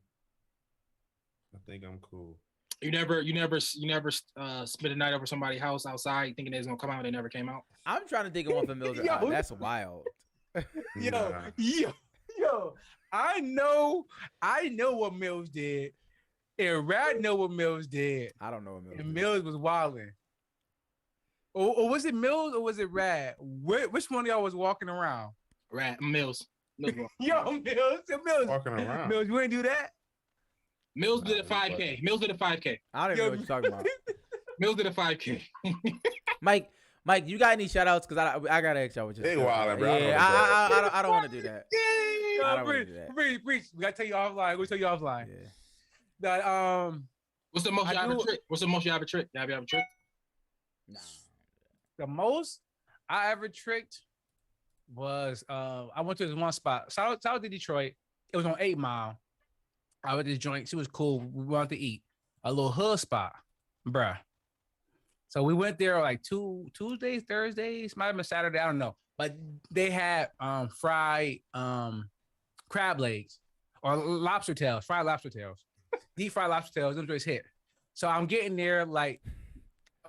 You never spent a night over somebody's house outside thinking they was gonna come out. They never came out. I'm trying to think of one for Mills. Yo. That's wild. Yo, Nah. yo, I know what Mills did, and Rad know what Mills did, I don't know what Mills. and did. Mills was wilding. Or was it Mills or was it Rad? Which one of y'all was walking around? Mills. Yo, Mills, Walking around. Mills, you ain't do that. Mills did a 5K. Mills did a 5K. I don't even know what you're talking about. Mills did a 5K. Mike, you got any shout outs? Because I gotta ask y'all what They you're wildin', bro. Yeah, I don't want to do that. I don't wanna do that. Preach. We gotta tell you offline. We'll tell you offline. Yeah. That What's the most I you ever do- trick? What's the most you ever trick? You ever trick? Nah. the most I ever tricked was I went to this one spot. South to Detroit. It was on 8 Mile. I went to this joint. She was cool. We wanted to eat a little hood spot, bruh. So we went there like Tuesdays, Thursdays, might have been Saturday. I don't know. But they had fried crab legs or lobster tails, fried lobster tails, deep fried lobster tails. Them joints hit. So I'm getting there like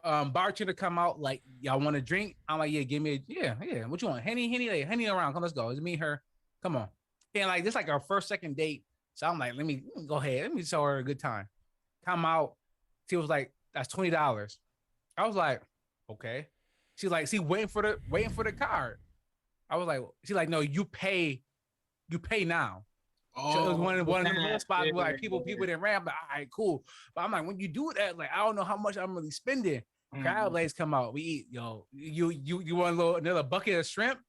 bartender come out like, y'all want a drink? I'm like, yeah, give me yeah. What you want? Henny around. Come, let's go. It's me, her. Come on. And like this, like our first, second date. So I'm like, let me go ahead. Let me show her a good time. Come out. She was like, that's $20. I was like, okay. She's like, waiting for the card. I was like, she's like, no, you pay now. So it was one of the spots where like people didn't ran. But all right, cool. But I'm like, when you do that, like I don't know how much I'm really spending. Crab legs come out. We eat, yo. You want another bucket of shrimp?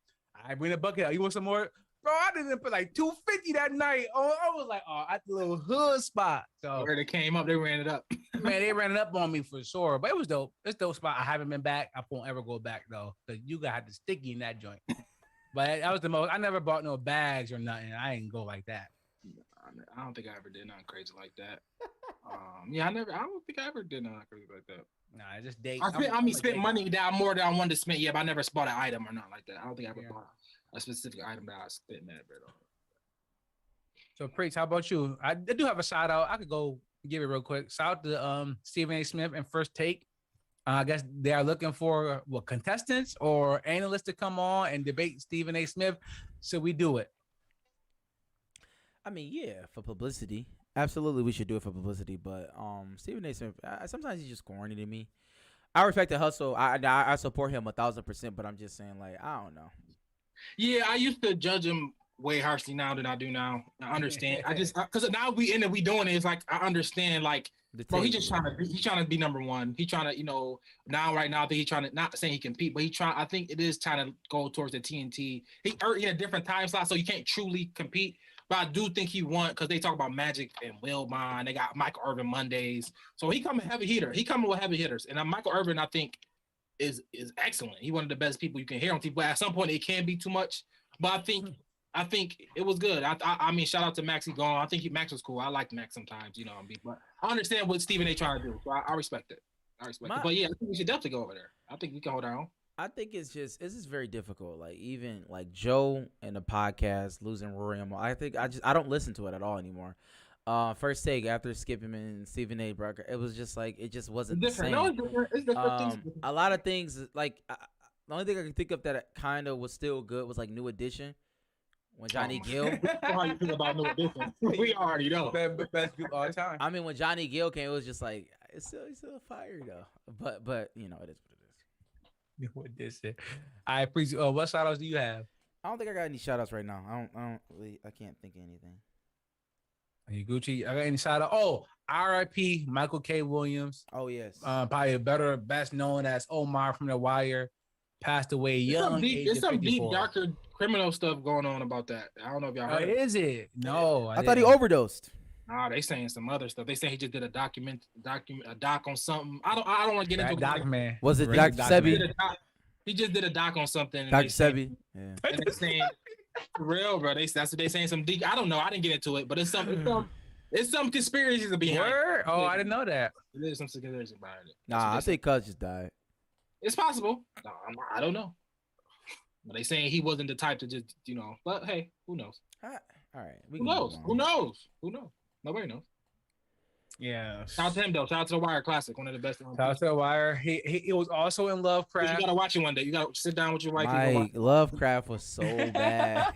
I bring a bucket. You want some more? Bro, I didn't put like $250 that night. Oh, I was like, at the little hood spot. So Where they came up, they ran it up. man, they ran it up on me for sure. But it was dope. It's a dope spot. I haven't been back. I won't ever go back though. Cause you got the sticky in that joint. But that was the most. I never bought no bags or nothing. I didn't go like that. I don't think I ever did nothing crazy like that. Yeah, I don't think I ever did nothing crazy like that. Nah, I just date. Spent money down more than I wanted to spend. Yeah, but I never bought an item or nothing like that. I don't think I ever bought a specific item that I spent that bit on. So, Preach, how about you? I do have a shout out. I could go give it real quick. Shout out to Stephen A. Smith and First Take. I guess they are looking for contestants or analysts to come on and debate Stephen A. Smith. So we do it. I mean, yeah, for publicity. Absolutely, we should do it for publicity. But Stephen A. Smith, sometimes he's just corny to me. I respect the hustle. I support him 1,000%. But I'm just saying, like, I don't know. Yeah, I used to judge him way harshly now than I do now. I understand. Because now we doing it. It's like I understand. Like, bro, he's trying to be number one. He's trying to, right now I think he's trying to, not saying he compete, but I think it is trying to go towards the TNT. He in a different time slot, so you can't truly compete. But I do think he won because they talk about Magic and Wilbon. They got Michael Irvin Mondays, so he coming heavy hitter. He coming with heavy hitters, and Michael Irvin I think is excellent. He's one of the best people you can hear on TV. But at some point it can be too much. But I think it was good. I mean, shout out to Maxie Gone. I think Max was cool. I like Max sometimes, but I understand what Stephen A. trying to do. So I respect it. It. But yeah, I think we should definitely go over there. I think we can hold our own. I think it's just very difficult. Like even like Joe and the podcast losing Rory. I don't listen to it at all anymore. First Take after Skip him and Stephen A. Brucker, it was just like it just wasn't it's different. the same. No, it's different. A lot of things like the only thing I can think of that kind of was still good was like New Edition when Johnny Gill. How you feel about New Edition? We already know. Best group all the time. I mean, when Johnny Gill came, it was just like it's still fire though. But it is what it is. What this is. I appreciate. What shout outs do you have? I don't think I got any shout outs right now. I can't think of anything. Are you Gucci? I got any shout out? Oh, R.I.P. Michael K. Williams. Oh yes. Probably best known as Omar from The Wire. Passed away young. There's some deep, darker criminal stuff going on about that. I don't know if y'all heard. Is it? No, I thought he overdosed. Nah, they saying some other stuff. They say he just did a doc on something. I don't want to get into doc, man. Was it Dr. Sebi? He just did a doc on something. Dr. Sebi. Yeah. And they're saying, for real, bro. That's what they saying. Some deep. I don't know. I didn't get into it, but it's some conspiracies behind it. Oh, I didn't know that. There's some conspiracy behind it. Nah, I think Cuz just died. It's possible. No, I don't know. But they saying he wasn't the type to just, But hey, who knows? All right. Who knows? Nobody knows. Yeah. Shout out to him though. Shout out to the Wire Classic, one of the best. Shout out to the Wire. He was also in You Lovecraft. gotta watch it one day. You gotta sit down with your wife. and go watch Mike, Lovecraft was so bad.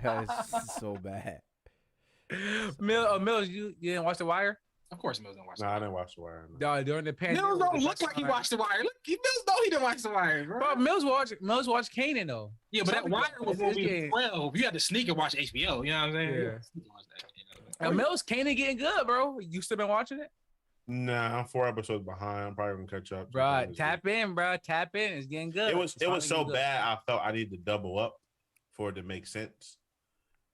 It's so bad. Mills, you didn't watch the Wire? Of course, Mills don't watch. Nah, I didn't watch The Wire. No. No, during the pandemic. Mills don't look like he watched the Wire. Look, Mills know he didn't watch the Wire, bro. Bro, Mills watched Kanan though. Yeah, but that Wire was It's- movie it's- 12. You had to sneak and watch HBO. You know what I'm saying? Yeah. You had to sneak and watch that, you know? And Mills Kanan getting good, bro. You still been watching it? Nah, I'm 4 episodes behind. I'm probably gonna catch up. Bro, sometime this tap in, bro. Tap in. It's getting good. week. It was It's so finally getting bad. I felt I needed to double up for it to make sense.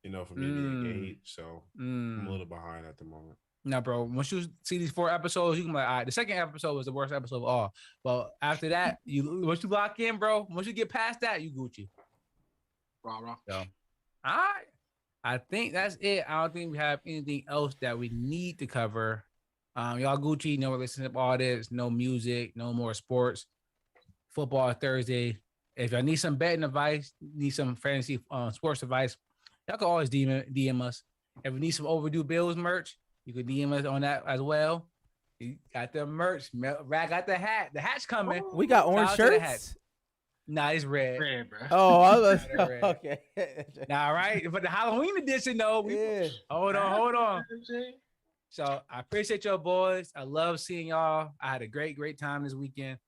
You know, for me to engage. So good. I'm a little behind at the moment. Nah, bro. Once you see these 4 episodes, you can be like, all right. The second episode was the worst episode of all. But after that, once you lock in, bro. Once you get past that, you Gucci. Raw. So, all right. I think that's it. I don't think we have anything else that we need to cover. Y'all Gucci, no relationship audits, no music, no more sports. Football Thursday. If y'all need some betting advice, need some fantasy sports advice, y'all can always DM us. If you need some overdue bills merch, you can DM us on that as well. You got the merch. Rag got the hat. The hat's coming. We got orange Shout out to the shirts. hats. Nah, it's red. Red, bro. Oh, I was Red. okay. Nah, right. But the Halloween edition, though, Yeah. hold on. So I appreciate y'all boys. I love seeing y'all. I had a great time this weekend.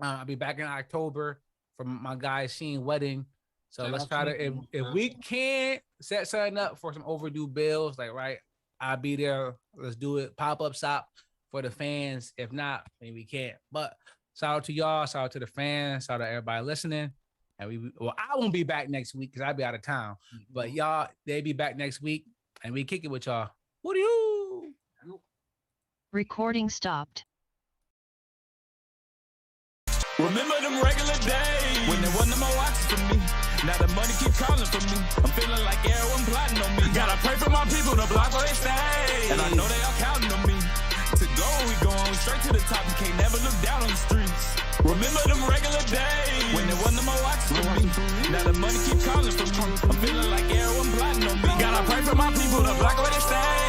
I'll be back in October for my guy's Sheen wedding. So let's try to if we can set something up for some overdue bills, like right, I'll be there. Let's do it. Pop-up shop for the fans. If not, then we can't. But shout out to y'all, shout out to the fans, shout out to everybody listening. And I won't be back next week because I'll be out of town. But y'all, they be back next week and we kick it with y'all. What do you? Recording stopped. Remember them regular days when there wasn't no more watches for me. Now the money keep calling for me. I'm feeling like everyone plotting on me. Gotta pray for my people to block where they stay. And I know they all counting on me. To go, we going straight to the top. You can't never look down on the streets. Remember them regular days when there wasn't no more watches for me. Now the money keep calling for me. I'm feeling like everyone plotting on me. Gotta pray for my people to block where they stay.